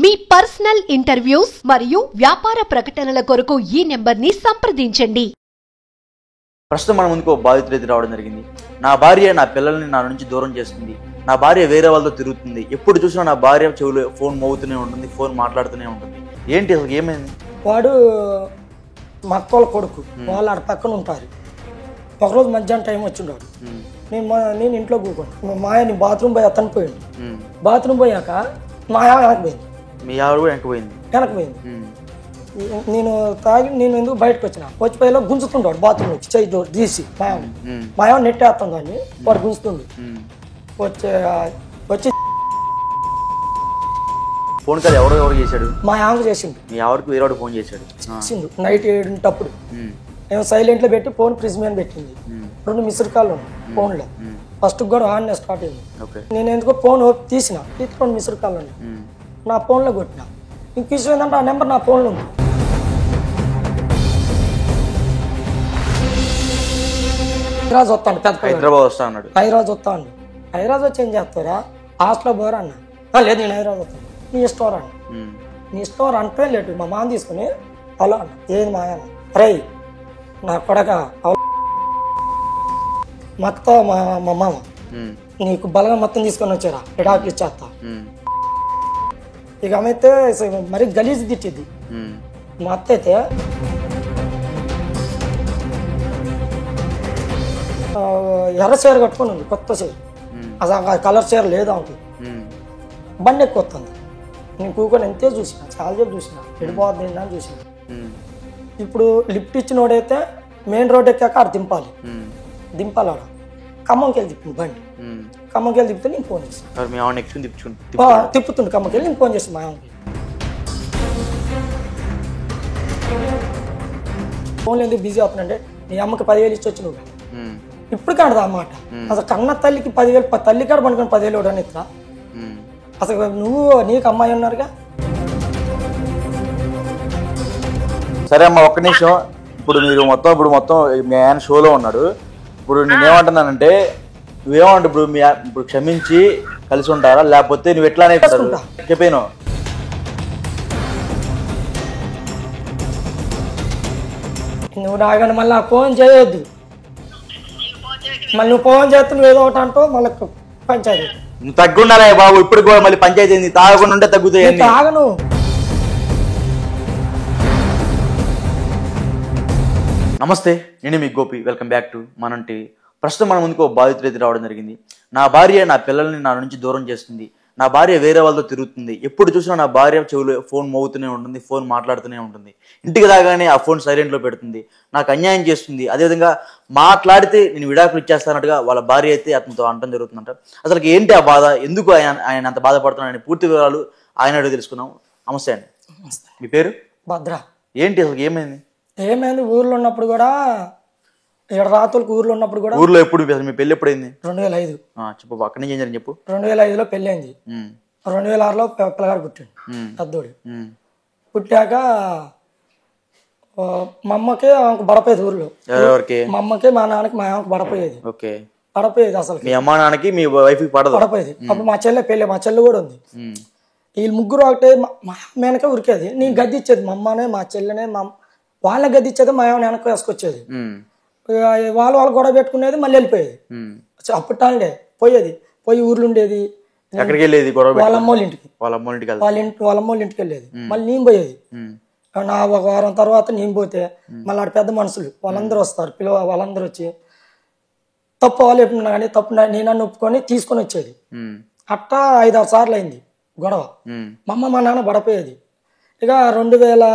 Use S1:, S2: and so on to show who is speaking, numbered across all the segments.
S1: మీ personal interviews మరియు వ్యాపార ప్రకటనల కొరకు ఈ నెంబర్ని సంప్రదించండి.
S2: ప్రస్తుతం మన ముందుకు బాధితులు ఎదురు రావడం జరిగింది. నా భార్య నా పిల్లల్ని నా నుంచి దూరం చేస్తుంది. నా భార్య వేరే వాళ్ళతో తిరుగుతుంది. ఎప్పుడు చూసినా నా భార్య చెవులు ఫోన్ మోగుతూనే ఉంటుంది, ఫోన్ మాట్లాడుతూనే ఉంటుంది. ఏంటి అసలు ఏమైంది?
S3: వాడు మా అక్కల కొడుకు, వాళ్ళు ఆడ పక్కన ఉంటారు. ఒకరోజు మధ్యాహ్నం టైం వచ్చిండాడు. నేను ఇంట్లో కూర్చోండి. మా ఆయన బాత్రూమ్ పోయి అతను పోయింది. బాత్రూమ్ పోయాక మా ఆవిడ వెనకపోయింది.
S2: మీ ఆవిడ కూడా వెనకపోయింది.
S3: నేను తాగి నేను ఎందుకు బయటకు వచ్చిన వచ్చిపోయేలా గుంజుతుంటాడు బాత్రూమ్ వచ్చి చేయి డోర్ తీసి మా ఆవిడ నెట్టేస్తాను దాన్ని. వాడు గుంజుతుంది. వచ్చి
S2: ఫోన్ కాల్ ఎవరు చేశాడు?
S3: మా ఆవిడ చేసింది.
S2: మీ ఆవిడకి వేరే ఫోన్ చేశాడు.
S3: నైట్ 7 నేను సైలెంట్లో పెట్టి ఫోన్ ఫ్రిజ్ మీద పెట్టింది. 2 మిస్డ్ కాల్ ఉన్నాయి ఫోన్లో. ఫస్ట్ కూడా ఆన్ స్టార్ట్ అయింది. నేను ఎందుకో ఫోన్ తీసిన 2 మిస్డ్ కాల్ ఉన్నాయి. నా ఫోన్లో కొట్టిన. ఇంక విషయం ఏంటంటే ఆ నెంబర్ నా ఫోన్లో ఉంది. హైదరాబాద్ వస్తాను, పెద్ద
S2: హైదరాబాద్ వస్తా అన్నాడు.
S3: హైదరాబాద్ వచ్చి ఏం చేస్తారా? హాస్టల్లో పోరా అన్న. లేదు నేను హైదరాబాద్ వస్తాను. నీ ఇష్టం రా అన్న. నీ ఇష్టం అంటే లేదు. మా మామ తీసుకుని హలో అన్న. ఏది మా అన్న? అరే నా కొడక మొత్తం మా మామ నీకు బలంగా మొత్తం తీసుకొని వచ్చారా ఎడాకులు ఇచ్చేస్తా. ఇక ఆమె అయితే మరీ గలీజ్ తిట్టిద్ది. మా అత్త అయితే ఎర్ర చీర కట్టుకొని ఉంది, కొత్త చీర. అసలు కలర్ చీర లేదా ఆమెకి. బండి ఎక్కువ వస్తుంది. నేను కూకొని ఎంతే చూసిన, చాలా సేపు చూసిన, ఎడిపోద్ది అని చూసిన. ఇప్పుడు లిఫ్ట్ ఇచ్చినోడైతే మెయిన్ రోడ్ ఎక్కాక ఆడ దింపాలి ఆడ. ఖమ్మంకి వెళ్ళి తిప్పింది బండి. ఖమ్మంకి వెళ్ళి తిప్పితే నేను ఫోన్ చేస్తాను. తిప్పుతుండే ఖమ్మంకి వెళ్ళి నేను ఫోన్ చేస్తాను మా ఆమెకి. ఫోన్లో ఎందుకు బిజీ అవుతుందంటే నీ అమ్మకి 10,000 ఇచ్చి వచ్చి నువ్వు ఇప్పుడు కాడదా అన్నమాట. అసలు కన్న తల్లికి 10,000 తల్లి కాడ పనుకొని 10,000 ఇవ్వడానికి ఇట్లా. అసలు నువ్వు నీకు అమ్మాయి ఉన్నారుగా.
S2: సరే అమ్మ ఒక్క నిమిషం. ఇప్పుడు మొత్తం మీ ఆయన షోలో ఉన్నాడు. ఇప్పుడు నేనేమంటున్నానంటే నువ్వేమంటు ఇప్పుడు క్షమించి కలిసి ఉంటారా లేకపోతే నువ్వు ఎట్లానే చెప్పాను?
S3: నువ్వు రాగానే మళ్ళీ ఫోన్ చేయొద్దు. మళ్ళీ నువ్వు ఫోన్ చేస్తే నువ్వు ఏదో ఒకటి అంటావు మళ్ళీ పంచాయతీ.
S2: నువ్వు తగ్గుండాలే బాబు. ఇప్పుడు కూడా మళ్ళీ పంచాయతీ తాగకుండా ఉంటే తగ్గుతాయి.
S3: తాగను.
S2: నమస్తే, నేను మీ గోపి. వెల్కమ్ బ్యాక్ టు మనం టీవీ. ప్రస్తుతం మన ముందుకు బాధితులు ఎదురు రావడం జరిగింది. నా భార్య నా పిల్లల్ని నా నుంచి దూరం చేస్తుంది. నా భార్య వేరే వాళ్ళతో తిరుగుతుంది. ఎప్పుడు చూసినా నా భార్య చెవులు ఫోన్ మోగుతూనే ఉంటుంది, ఫోన్ మాట్లాడుతూనే ఉంటుంది. ఇంటికి రాగానే ఆ ఫోన్ సైలెంట్లో పెడుతుంది. నాకు అన్యాయం చేస్తుంది. అదేవిధంగా మాట్లాడితే నేను విడాకులు ఇచ్చేస్తానట్టుగా వాళ్ళ భార్య అయితే అతనితో అనడం జరుగుతుందంట. అసలు ఏంటి ఆ బాధ? ఎందుకు ఆయన అంత బాధపడుతున్నాడని పూర్తి వివరాలు ఆయన అడిగి తెలుసుకున్నాం. నమస్తే అండి. మీ పేరు?
S3: భద్ర.
S2: ఏంటి అసలు ఏమైంది?
S3: ఊర్లో ఉన్నప్పుడు కూడా 7 రాత్రులకు ఊర్లో ఉన్నప్పుడు కూడా.
S2: ఊర్లో ఎప్పుడు మీ పెళ్లి ఎప్పుడైంది?
S3: 2005.
S2: చెప్పు, అక్కడి నుంచి ఏం జరిగింది చెప్పు.
S3: 2005లో పెళ్లి అయింది. 2006లో పిల్లగాడు పుట్టిండు, పెద్దోడు. పుట్టాక మా అమ్మకి ఆమెకు పడపోయేది ఊర్లో. మా అమ్మకి మా నాన్నకి మా ఆమెకు పడపోయేది. పడపోయేది అసలు.
S2: మీ అమ్మ నాన్నకి మీ వైఫ్
S3: పడపోయేది. అప్పుడు మా చెల్లి కూడా ఉంది. వీళ్ళు ముగ్గురు ఒకటే మా వెనక ఉరికేది. నేను గద్ది ఇచ్చేది మా అమ్మనే మా చెల్లెనే. వాళ్ళ గద్ది ఇచ్చేది మా ఆమె వెనక వేసుకొచ్చేది. వాళ్ళు గొడవ పెట్టుకునేది, మళ్ళీ వెళ్ళిపోయేది. అప్పటాండే పోయి ఊర్లు ఉండేది. వాళ్ళ అమ్మోళ్ళ ఇంటికి వెళ్ళేది. మళ్ళీ నేను పోయేది. నా ఒక వారం తర్వాత నేను పోతే మళ్ళీ ఆడ పెద్ద మనుషులు వాళ్ళందరూ వస్తారు. వాళ్ళందరూ వచ్చి తప్పు వాళ్ళు ఎప్పుడున్నా కానీ తప్పు నేను ఒప్పుకొని తీసుకొని వచ్చేది. అట్టా 5-6 సార్లు అయింది గొడవ. మా అమ్మ మా నాన్న పడపోయేది. ఇక 2000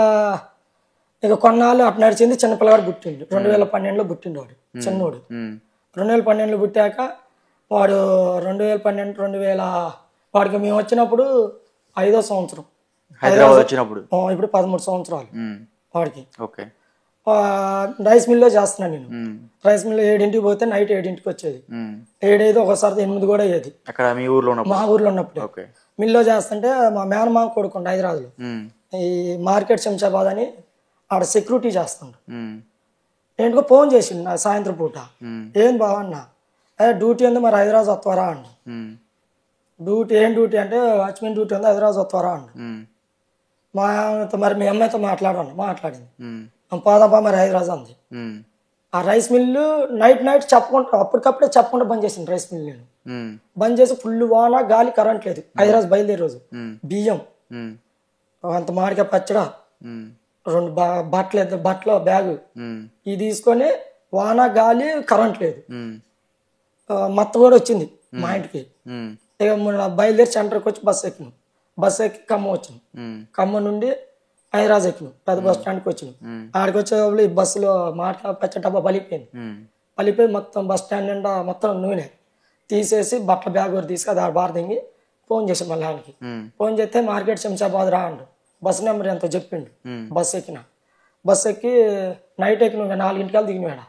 S3: ఇక కొన్నాళ్ళు అటు నడిచింది. చిన్నపిల్లగాడు పుట్టిండు. 2012లో పుట్టిండు వాడు, చిన్నోడు. 2012లో పుట్టాక వాడు 2012 వాడికి మేము వచ్చినప్పుడు 5వ సంవత్సరం
S2: హైదరాబాద్ వచ్చినప్పుడు.
S3: ఇప్పుడు 13 సంవత్సరాలు వాడికి. రైస్ మిల్లో చేస్తున్నాను నేను. రైస్ మిల్లో 7ంటికి పోతే నైట్ 7ంటికి వచ్చేది. 7 ఒకసారి 8 కూడా అయ్యేది. మా ఊర్లో ఉన్నప్పుడు మిల్లో చేస్తుంటే మా మేనమామ కొడుకుండు హైదరాబాద్లో. ఈ మార్కెట్ శంషాబాద్ అని ఆడ సెక్యూరిటీ చేస్తుండు. నేను ఫోన్ చేసిండు నా సాయంత్రం పూట. ఏం బావన్నా డ్యూటీ ఉంది మరి హైదరాబాద్ వస్తారా అండి. డ్యూటీ ఏం డ్యూటీ అంటే వాచ్మెన్ డ్యూటీ ఉంది హైదరాబాద్ వస్తారా అండి. మా మరి మీ అమ్మాయితో మాట్లాడింది పోదాపా మరి హైదరాబాద్ అంది. ఆ రైస్ మిల్లు నైట్ చెప్పకుండా అప్పటికప్పుడే చెప్పకుండా బంద్ చేసింది రైస్ మిల్. నేను బంద్ చేసి ఫుల్ వాన గాలి కరెంట్ లేదు. హైదరాబాద్ బయలుదేరే రోజు బియ్యం అంత మామిడికాయ పచ్చడా 2 బట్టల బ్యాగు ఇది తీసుకొని వాన గాలి కరెంట్ లేదు. మత్త కూడా వచ్చింది మా ఇంటికి. ఇక బయలుదేరి సెంటర్కి వచ్చి బస్సు ఎక్కి ఖమ్మం వచ్చినాం. ఖమ్మం నుండి హైదరాబాద్ ఎక్కినాం. పెద్ద బస్ స్టాండ్కి వచ్చినాం. ఆడికి వచ్చేటప్పుడు ఈ బస్సులో పచ్చ డబ్బా పలిపోయి మొత్తం బస్ స్టాండ్ నిండా మొత్తం నూనె తీసేసి బట్టల బ్యాగ్ కూడా తీసి అది బార్ దింగి ఫోన్ చేసాం మళ్ళీ ఆయనకి. ఫోన్ చేస్తే మార్కెట్ శంషాబాద్ రా అండు. బస్ నెంబర్ ఎంతో చెప్పిండు. బస్ ఎక్కి నైట్ ఎక్కిన 4 గంటలకు దిగినాడు.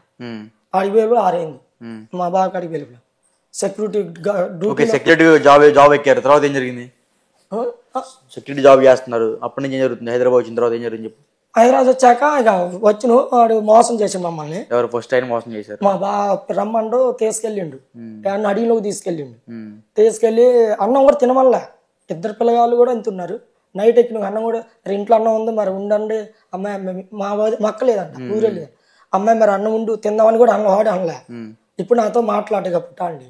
S3: ఆడికి వెళ్ళి 6 అయింది. మా బాగా అడిగి వెళ్ళి
S2: సెక్యూరిటీ జాబ్ ఎక్కారు. తర్వాత ఏం జరిగింది? సెక్యూరిటీ జాబ్ చేస్తున్నారు. అప్పటి నుంచి ఏం జరుగుతుంది? హైదరాబాద్ వచ్చిన తర్వాత ఏం జరిగింది చెప్పు.
S3: హైదరాబాద్ వచ్చాక ఇక వచ్చిన వాడు మోసం చేసిండు మమ్మల్ని.
S2: ఎవరు ఫస్ట్ టైం మోసం చేశారు?
S3: మా రమ్మండు తీసుకెళ్ళిండు. అడవిలోకి తీసుకెళ్ళి అన్నం కూడా తినమల్లా. 2 పిల్లగాళ్ళు కూడా ఎంత ఉన్నారు. నైట్ ఎక్కిన అన్నం కూడా ఇంట్లో అన్నం ఉంది మరి ఉండండి అమ్మాయి మా అక్క లేదంట ఊరే లేదు. అమ్మాయి మరి అన్నం ఉండు తిందామని కూడా వాడు అనలే. ఇప్పుడు నాతో మాట్లాడగా పుట్టా అండి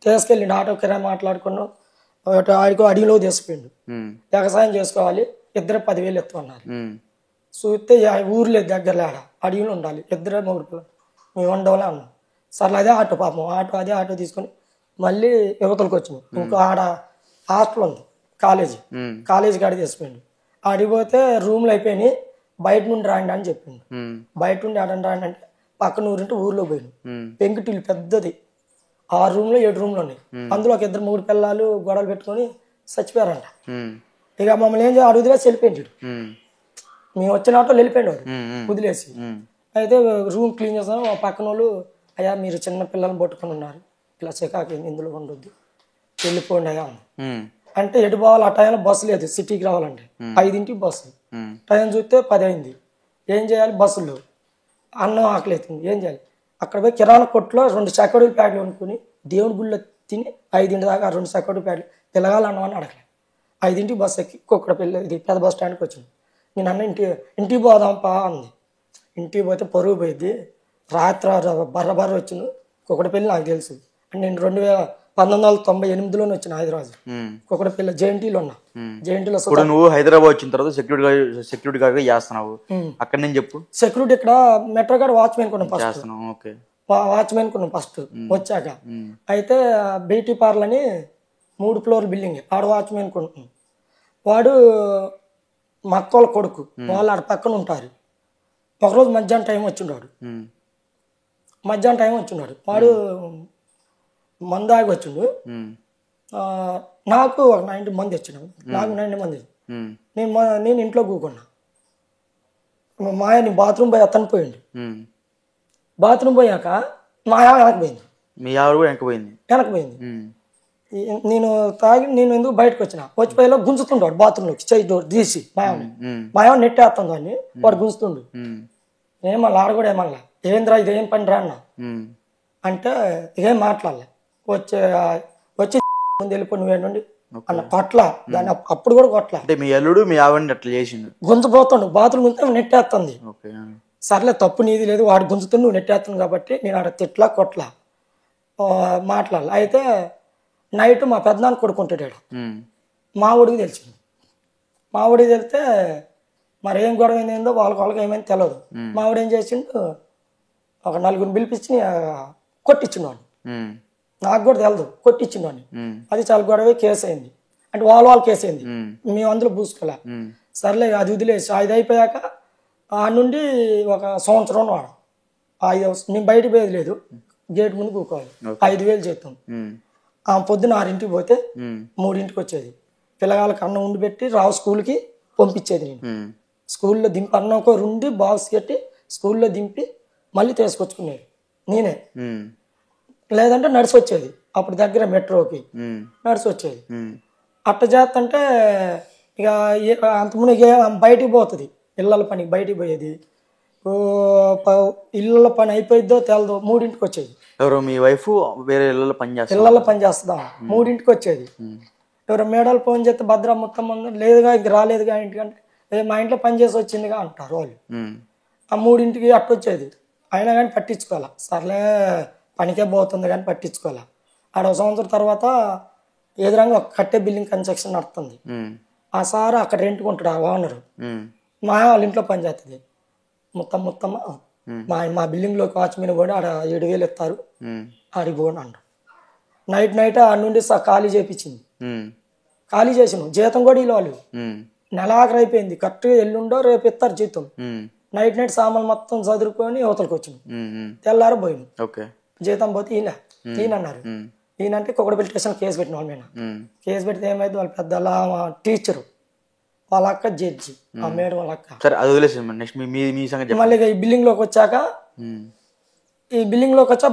S3: తీసుకెళ్ళిండు. ఆటో కిరాయి మాట్లాడుకున్నాం. అడవిలో తీసుకుపోయిండు. వ్యవసాయం చేసుకోవాలి 10,000 ఎత్తుకున్నారు. చూస్తే ఊర్లో దగ్గర లేడ అడవిలో ఉండాలి 2 3 పిల్లలు మేము ఉండవలే అన్నాం. సర్లే అదే ఆటో పాపం ఆటో తీసుకొని మళ్ళీ యువతలకు వచ్చినాం. ఇంకో ఆడ హాస్టల్ ఉంది కాలేజీ కాడ తీసుకుపోయిండు. ఆడిపోతే రూమ్లు అయిపోయినాయి బయట నుండి రాండి అని చెప్పిండు. బయట నుండి ఆడండి రాండి అంటే పక్కన ఊరింటే ఊర్లో పోయినాం. పెంకుటిల్లు పెద్దది 6 రూమ్లు 7 రూమ్లు ఉన్నాయి. అందులో ఒక 2 3 పిల్లలు గొడవలు పెట్టుకొని చచ్చిపోయారంట. ఇక మమ్మల్ని ఏం చేయాలి అడుగుదిగా వెళ్ళిపోయిండు. మేము వచ్చిన ఆటోలు వెళ్ళిపోయాడు వాడు వదిలేసి. అయితే రూమ్ క్లీన్ చేస్తాను. పక్కన వాళ్ళు అయ్యా మీరు చిన్న పిల్లల్ని పట్టుకుని ఉన్నారు ఇలా చికాకి ఇందులో ఉండొద్దు వెళ్ళిపోండి అయ్యా అంటే ఎటు పోవాలి. ఆ టైంలో బస్సు లేదు సిటీకి రావాలంటే 5ంటికి బస్సు. టైం చూస్తే 10 అయింది. ఏం చేయాలి? బస్సులో అన్నం ఆకలి అవుతుంది. ఏం చేయాలి? అక్కడ పోయి కిరాణా కొట్లో 2 చక్కడూరు ప్యాడ్లు కొనుక్కొని దేవుడి గుళ్ళో తిని 5ంటి దాకా 2 చక్కడూరు ప్యాడ్లు పిల్లగాలు అన్నం అని అడగలేదు. 5ంటికి బస్సు ఎక్కి ఇది పెద్ద బస్ స్టాండ్కి వచ్చింది. నేను అన్న ఇంటికి పోదాంపా అంది. ఇంటికి పోతే పరుగు పోయింది. రాత్రి బర్ర వచ్చింది. కుక్కడపల్లి నాకు తెలుసు. నేను 1998లోనే వచ్చిన హైదరాబాద్. కుక్కడపల్లి జేఎన్టీలో ఉన్నా. జేఎన్టీలో
S2: నువ్వు హైదరాబాద్ వచ్చిన తర్వాత సెక్యూరిటీ గార్డ్ చేస్తున్నావు. అక్కడ నేను చెప్పు.
S3: సెక్యూరిటీ ఇక్కడ మెట్రో గార్డ్ వాచ్మెన్ కొన్నాం ఫస్ట్ వచ్చాక. అయితే బ్యూటీ పార్లర్ అని 3 ఫ్లోర్ బిల్డింగ్ ఆడ వాచ్మెన్ కొనుక్కున్నాం. వాడు మా అక్కల కొడుకు వాళ్ళు ఆడ పక్కన ఉంటారు. ఒకరోజు మధ్యాహ్నం టైం వచ్చిండాడు. వాడు మందాగి వచ్చిండు. నాకు ఒక 90 మంది వచ్చినాడు. నాకు 90 మంది. నేను ఇంట్లో కూకున్నా. మా ఆయన బాత్రూమ్ పోయి అతను పోయిండు. బాత్రూమ్ పోయాక మా ఆవిడ వెనకపోయింది. వెనకపోయింది. నేను ఎందుకు బయటకు వచ్చిన వచ్చిపోయేలా గుంజుతుంటాడు బాత్రూంలోకి చేయి డోర్ తీసి మా ఆవిడ నెట్టేస్తాను దాన్ని వాడు గుంజుతుండు. ఏమన్నా ఆడ కూడా ఏమన్నా ఏంద్రా ఇదేం పని రా అన్న అంటే ఇదేం మాట్లాడలే. వచ్చి వెళ్ళిపో నువ్వేండి అన్న కొట్ల దాన్ని అప్పుడు కూడా కొట్ల.
S2: మీ అల్లుడు మీ ఆవిడని అట్లా చేసిండు.
S3: గుంజుపోతుండు బాత్రూమ్ గుంజుతే నెట్టేస్తుంది. సర్లే తప్పు నీది లేదు వాడు గుంజుతుంది నువ్వు నెట్టేస్తుంది కాబట్టి నేను ఆడ తిట్లా కొట్ల మాట్లాడాలి. అయితే నైట్ మా పెద్దనాన్న కొడుకుంటాడు. మా ఊడికి తెలిసింది. మా ఊడికి తెలిస్తే మరి ఏం గొడవ ఏందో వాళ్ళకి ఏమైంది తెలియదు. మా ఊడు ఏం చేసిండు ఒక 4 పిలిపించి కొట్టించిండు వాడిని. నాకు కూడా తెలియదు కొట్టించిండు వాడిని. అది చాలా గొడవ కేసు అయింది. అంటే వాళ్ళ కేసు అయింది. మేము అందులో పూసుకోలే. సర్లే అది వదిలేసి అది అయిపోయాక ఆ నుండి ఒక సంవత్సరం వాడు 5 మేము బయట పోయేది లేదు. గేట్ ముందు కూకోవాలి. 5,000 చేస్తాం. పొద్దున 6ంటికి పోతే 3ంటికి వచ్చేది. పిల్లగాళ్ళకి అన్నం ఉండి పెట్టి స్కూల్కి పంపించేది. నేను స్కూల్లో దింపి అన్నం ఒక 2 బాక్స్ కట్టి స్కూల్లో దింపి మళ్ళీ తీసుకొచ్చుకునేది నేనే. లేదంటే నడిచి వచ్చేది. అప్పుడు దగ్గర మెట్రోకి నడిచి వచ్చేది. అట్ట చేస్తుంటే ఇక అంతకుముందు బయటికి పోతుంది. ఇళ్ళ పని బయటికి పోయేది. ఇళ్ళ పని అయిపోయిద్దో తెలదో 3ంటికి వచ్చేది.
S2: ఎవరు మీ వైఫ్ వేరే ఇళ్ళలో పని
S3: చేస్తుందా 3ంటికి వచ్చేది. ఎవరో మేడలు ఫోన్ చేస్తే భద్ర మొత్తం లేదుగా ఇంక రాలేదుగా ఇంటికంటే మా ఇంట్లో పని చేసి వచ్చిందిగా అంటారు వాళ్ళు. ఆ 3ంటికి అట్టొచ్చేది అయినా కానీ పట్టించుకోవాలా, సర్లే పనికే పోతుంది కానీ పట్టించుకోవాలా. ఆడ 1 సంవత్సరం తర్వాత ఎదురంగా ఒక కట్టే బిల్డింగ్ కన్స్ట్రక్షన్ నడుతుంది. ఆ సార్ అక్కడ రెంట్కి ఉంటాడు ఆ ఓనరు, మా వాళ్ళ ఇంట్లో పని చేస్తుంది. మొత్తం మా బిల్డింగ్లోకి వాచ్మెన్ కూడా ఆడ 7,000 ఇస్తారు, ఆడికి పోను అంట. నైట్ ఆడ నుండి ఖాళీ చేయించింది, ఖాళీ చేసినాం. జీతం కూడా ఇలా వాళ్ళు నెల ఆఖరి అయిపోయింది, కరెక్ట్గా ఎల్లుండో రేపు ఇస్తారు జీతం. నైట్ సామాన్లు మొత్తం చదువుకొని యువతలకు వచ్చినాం. తెల్లారు పోయినాం, జీతం పోతే ఈయనన్నారు. ఈయనంటే కుక్కడపల్లి స్టేషన్ కేసు పెట్టిన వాళ్ళ మీద. కేసు పెడితే ఏమైంది, వాళ్ళ పెద్ద టీచరు వాళ్ళ అక్క జడ్జి, ఆ మేడం వాళ్ళ అక్క. మళ్ళీ ఈ బిల్డింగ్ లోకి వచ్చాక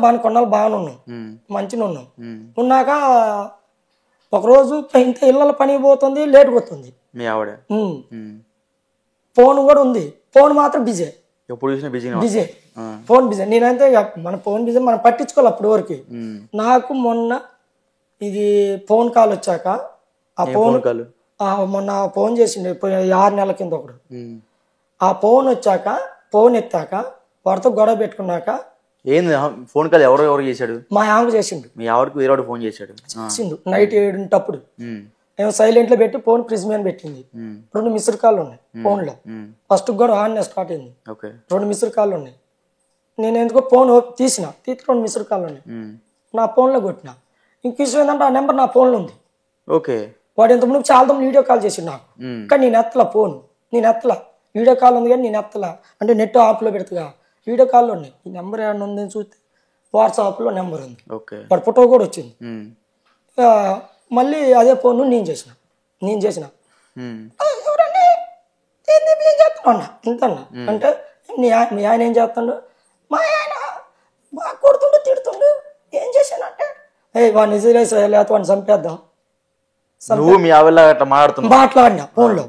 S3: బాగా కొన్నాళ్ళు బాగానే ఉన్నాం, మంచిగా ఉన్నాం. ఉన్నాక ఒకరోజు ఇంత ఇళ్ళ పని పోతుంది, లేట్ పోతుంది. ఫోన్ కూడా ఉంది, ఫోన్ మాత్రం బిజీ, బిజీ ఫోన్ బిజీ. నేనంతే మన ఫోన్ బిజీ మనం పట్టించుకోవాలి అప్పుడు వరకు. నాకు మొన్న ఇది ఫోన్ కాల్ వచ్చాక మొన్న ఫోన్ చేసిండే 6 నెలల కింద ఒకడు. ఆ ఫోన్ వచ్చాక ఫోన్ ఎత్తాక వాడితో గొడవ పెట్టుకున్నాక
S2: ఏంది ఫోన్ కాల్ ఎవరు చేశాడు?
S3: మా ఆమెకు చేసిండు.
S2: మీ ఆవిడకి వేరే ఫోన్ చేశాడు
S3: నైట్ 7 నేను సైలెంట్ లో పెట్టి ఫోన్ ఫ్రిజ్ మీద పెట్టింది. 2 మిస్డ్ కాల్ ఉన్నాయి ఫోన్ లో. ఫస్ట్ కూడా ఆన్ స్టార్ట్ అయింది, 2 మిస్డ్ కాల్ ఉన్నాయి. నేను ఎందుకో ఫోన్ తీసి 2 మిస్డ్ కాల్ ఉన్నాయి, నా ఫోన్ లో కొట్టిన. ఇంక విషయం ఏంటంటే ఆ నెంబర్ నా ఫోన్ లో ఉంది. వాడు ఇంతకుముందు చాలా వీడియో కాల్ చేసి నాకు, కానీ నేను ఎత్తలా ఫోన్, నేను ఎత్తలా. వీడియో కాల్ ఉంది కానీ నేను ఎత్తలా, అంటే నెట్ ఆఫ్ లో పెడతగా వీడియో కాల్లో ఉన్నాయి. ఈ నెంబర్ ఏమన్నా ఉందని చూస్తే వాట్సాప్ లో నెంబర్ ఉంది, వాడు ఫోటో కూడా వచ్చింది. మళ్ళీ అదే ఫోన్ నేను చేసిన చేస్తున్నా ఇంతన్నా అంటే మీ ఆయన ఏం చేస్తాడు, మా ఆయన బాగా కొడుతుండు తిడుతుండు, ఏం చేశానంటే వాడిని నిజలేసి లేకపోతే వాడిని చంపేద్దాం మాట్లాడినా ఫోన్ లో.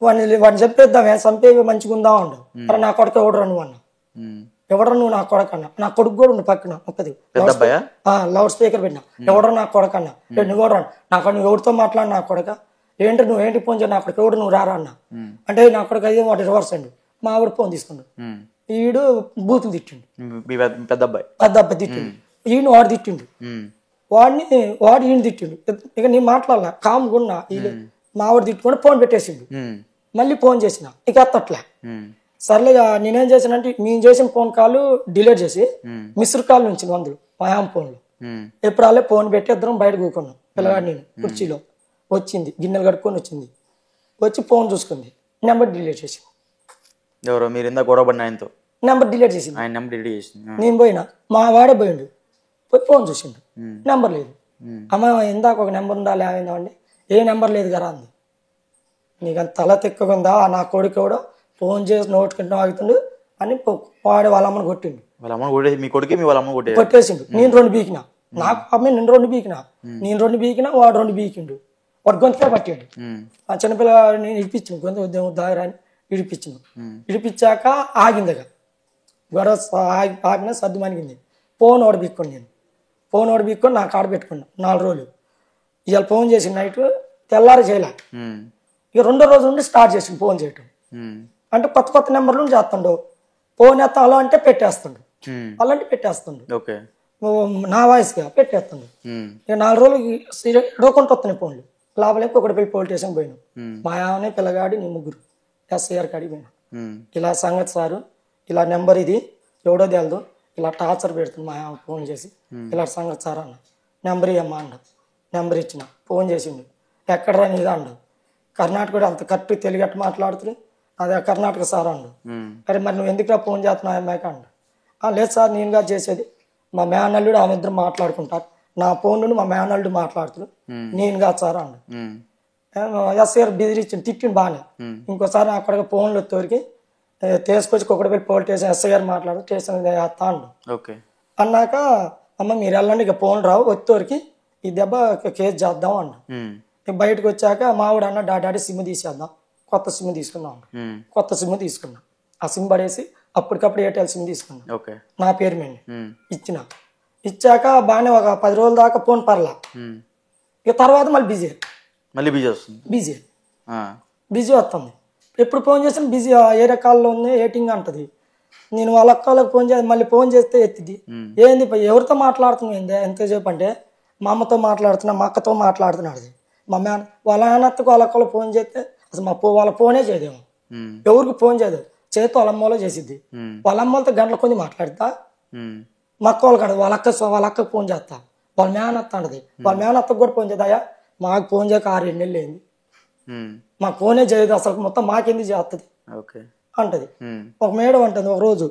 S3: వాడిని చెప్పేద్దాం, చంపేవి మంచిగా ఉందా ఉండు. అరే నా కొడుకు ఎవడరా నువ్వు అన్న, ఎవడరా నువ్వు నా కొడుకు అన్న. నా కొడుకు కూడా ఉండు పక్కన ఒక్కది లౌడ్ స్పీకర్ పెట్టినా, ఎవడరా నా కొడుకు అన్న. నువ్వు ఎవడరా నాకు, నువ్వు ఎవరితో మాట్లాడి నా కొడుక నువ్వేంటి ఫోన్ చేయ నా కొడుకు ఎవడు నువ్వు రారా అన్న. అంటే నా కొడుకు అయ్యే వాడు రివర్స్ అండి, మా ఆవిడ ఫోన్ తీసుకున్నాడు. ఈడు బూతులు తిట్టిండు, పెద్ద అబ్బాయి తిట్టిండు, ఈయన వాడు తిట్టిండు, వాడు ఈయన తిట్టిండు. ఇక నేను మాట్లాడాల కామ్గున్నా, మా ఆవిడ తిట్టుకొని ఫోన్ పెట్టేసిండు. మళ్ళీ ఫోన్ చేసిన, ఇక ఎత్తట్లే. సర్లే నేనేం చేశానంటే మేము చేసిన ఫోన్ కాల్ డిలీట్ చేసి మిస్డ్ కాల్ నుంచి అందులో మా ఆమె ఫోన్లో ఎప్పుడు వాళ్ళే ఫోన్ పెట్టి ఇద్దరం బయట కూకున్నాం. పిల్లగాడు నేను కుర్చీలో వచ్చింది, గిన్నెలు కట్టుకొని వచ్చింది, వచ్చి ఫోన్ చూసుకుంది, నెంబర్ డిలీట్ చేసింది. నెంబర్ డిలీట్ చేసింది. నేను పోయినా, మా వాడే పోయిండు, పోయి ఫోన్ చూసిండు, నెంబర్ లేదు. అమ్మ ఇందాక ఒక నెంబర్ ఉందా లేదో అండి, ఏ నెంబర్ లేదు కదా అంది. నీకు అంత తల తిక్కకుందా, నా కొడుకు కూడా ఫోన్ చేసి నోటుకుంటూ ఆగుతుండు అని వాడు వాళ్ళ అమ్మని కొట్టిండు. కొట్టేసిండు. నేను 2 బీకినా, నాకు అమ్మాయి నేను 2 బీకినా, వాడు 2 బీకిండు. వాడు గొంతుగా పట్టిండు. ఆ చిన్నపిల్ల నేను ఇడిపించిండు, గొంతు దాగరా అని ఇడిపించాక ఆగిందిగా గొడవ ఆగిన సర్దు మనిగింది. ఫోన్ ఓడ బీక్కోండి, నేను ఫోన్ ఓడ బీక్కొని నాకు ఆడ పెట్టుకున్నా 4 రోజులు. ఇవాళ ఫోన్ చేసిన నైట్ తెల్లారి చేయలే. ఇక 2వ రోజు నుండి స్టార్ట్ చేసిండు ఫోన్ చేయటం. అంటే కొత్త నెంబర్లు చేస్తుండు. ఫోన్ ఎత్తా అలా అంటే పెట్టేస్తుండు, అలాంటి పెట్టేస్తుండు, నా వాయిస్గా పెట్టేస్తుండు. ఇక 4 రోజులకి ఎడవకుంటూ వస్తున్నాయి ఫోన్లు. లాభలేక ఒకటి పోయి పోలీస్ స్టేషన్ పోయినాం. మా ఆమె పిల్లగాడి నీ 3 SIR కాడికి పోయినా. ఇలా సంగతి సారు, ఇలా నెంబర్ ఇది ఎవడో తెలదు, ఇలా టార్చర్ పెడుతుంది మా ఆమె ఫోన్ చేసి, ఇలా సంగతి సార్ అన్న. నెంబర్ ఇవ్వమ్మా అన్న. నెంబర్ ఇచ్చిన, ఫోన్ చేసిండు. ఎక్కడరా నీదా అండు. కర్ణాటక అంత కరెక్ట్ తెలుగట్టు మాట్లాడుతుంది, అదే కర్ణాటక సార్ అండు. అరే మరి నువ్వు ఎందుకురా ఫోన్ చేస్తున్నావు అమ్మాయికి అండు. లేదు సార్ నేనుగా చేసేది, మా మేనల్లుడు ఆమె ఇద్దరు మాట్లాడుకుంటారు, నా ఫోన్ నుండి మా మేనల్లుడు మాట్లాడుతున్నారు, నేనుగా సార్ అండు. SIR బెదిరించింది, తిట్టిండు బాగానే. ఇంకోసారి అక్కడ ఫోన్లో తోరికి తీసుకొచ్చి కుక్కడపల్లి పోలీస్ స్టేషన్ SIR మాట్లాడు స్టేషన్ వేస్తా అండు. అన్నాక అమ్మ మీరు వెళ్ళండి, ఇక ఫోన్ రావు, వచ్చేవరికి ఈ దెబ్బ కేసు చేద్దాం అన్నా. బయటకు వచ్చాక మావిడ అన్న డాడీ సిమ్ తీసేద్దాం, కొత్త సిమ్ తీసుకున్నాం. కొత్త సిమ్ తీసుకున్నా, ఆ సిమ్ పడేసి అప్పటికప్పుడు ఎయిర్టెల్ సిమ్ తీసుకున్నా, నా పేరు మీద ఇచ్చిన. ఇచ్చాక బాగానే ఒక 10 రోజుల దాకా ఫోన్ పర్లా. ఇక తర్వాత మళ్ళీ
S2: మళ్ళీ బిజీ వస్తుంది.
S3: బిజీ వస్తుంది. ఎప్పుడు ఫోన్ చేసినా బిజీ, ఏ రకాల్లో ఉంది ఏటింగ్ అంటది. నేను వాళ్ళ అక్కలకు ఫోన్ చేసి మళ్ళీ ఫోన్ చేస్తే ఎత్తిది. ఏంది ఎవరితో మాట్లాడుతున్నావు ఏంది ఎంతసేపు అంటే, మా అమ్మతో మాట్లాడుతున్నా, మా అక్కతో మాట్లాడుతున్నాడు. మా వాళ్ళ నాన్నత్తకు వాళ్ళ అక్కలు ఫోన్ చేస్తే అసలు వాళ్ళ ఫోనే చేయదేమో, ఎవరికి ఫోన్ చేయదు, చేతితో వాళ్ళ అమ్మలో చేసిద్ది. వాళ్ళ అమ్మలతో గంటల కొంచెం మాట్లాడతా, మా అక్క వాళ్ళు కాదు వాళ్ళ అక్కకు ఫోన్ చేస్తా, వాళ్ళ మేనత్త అంటది. వాళ్ళ మేనత్తకు కూడా ఫోన్ చేద్దాయా, మాకు ఫోన్ చేయక 6-7 నెలలు అయింది, మాకు ఫోనే చేయదు అసలు, మొత్తం మాకెందుకు చేస్తుంది అంటది. ఒక మేడం అంటుంది, ఒక రోజు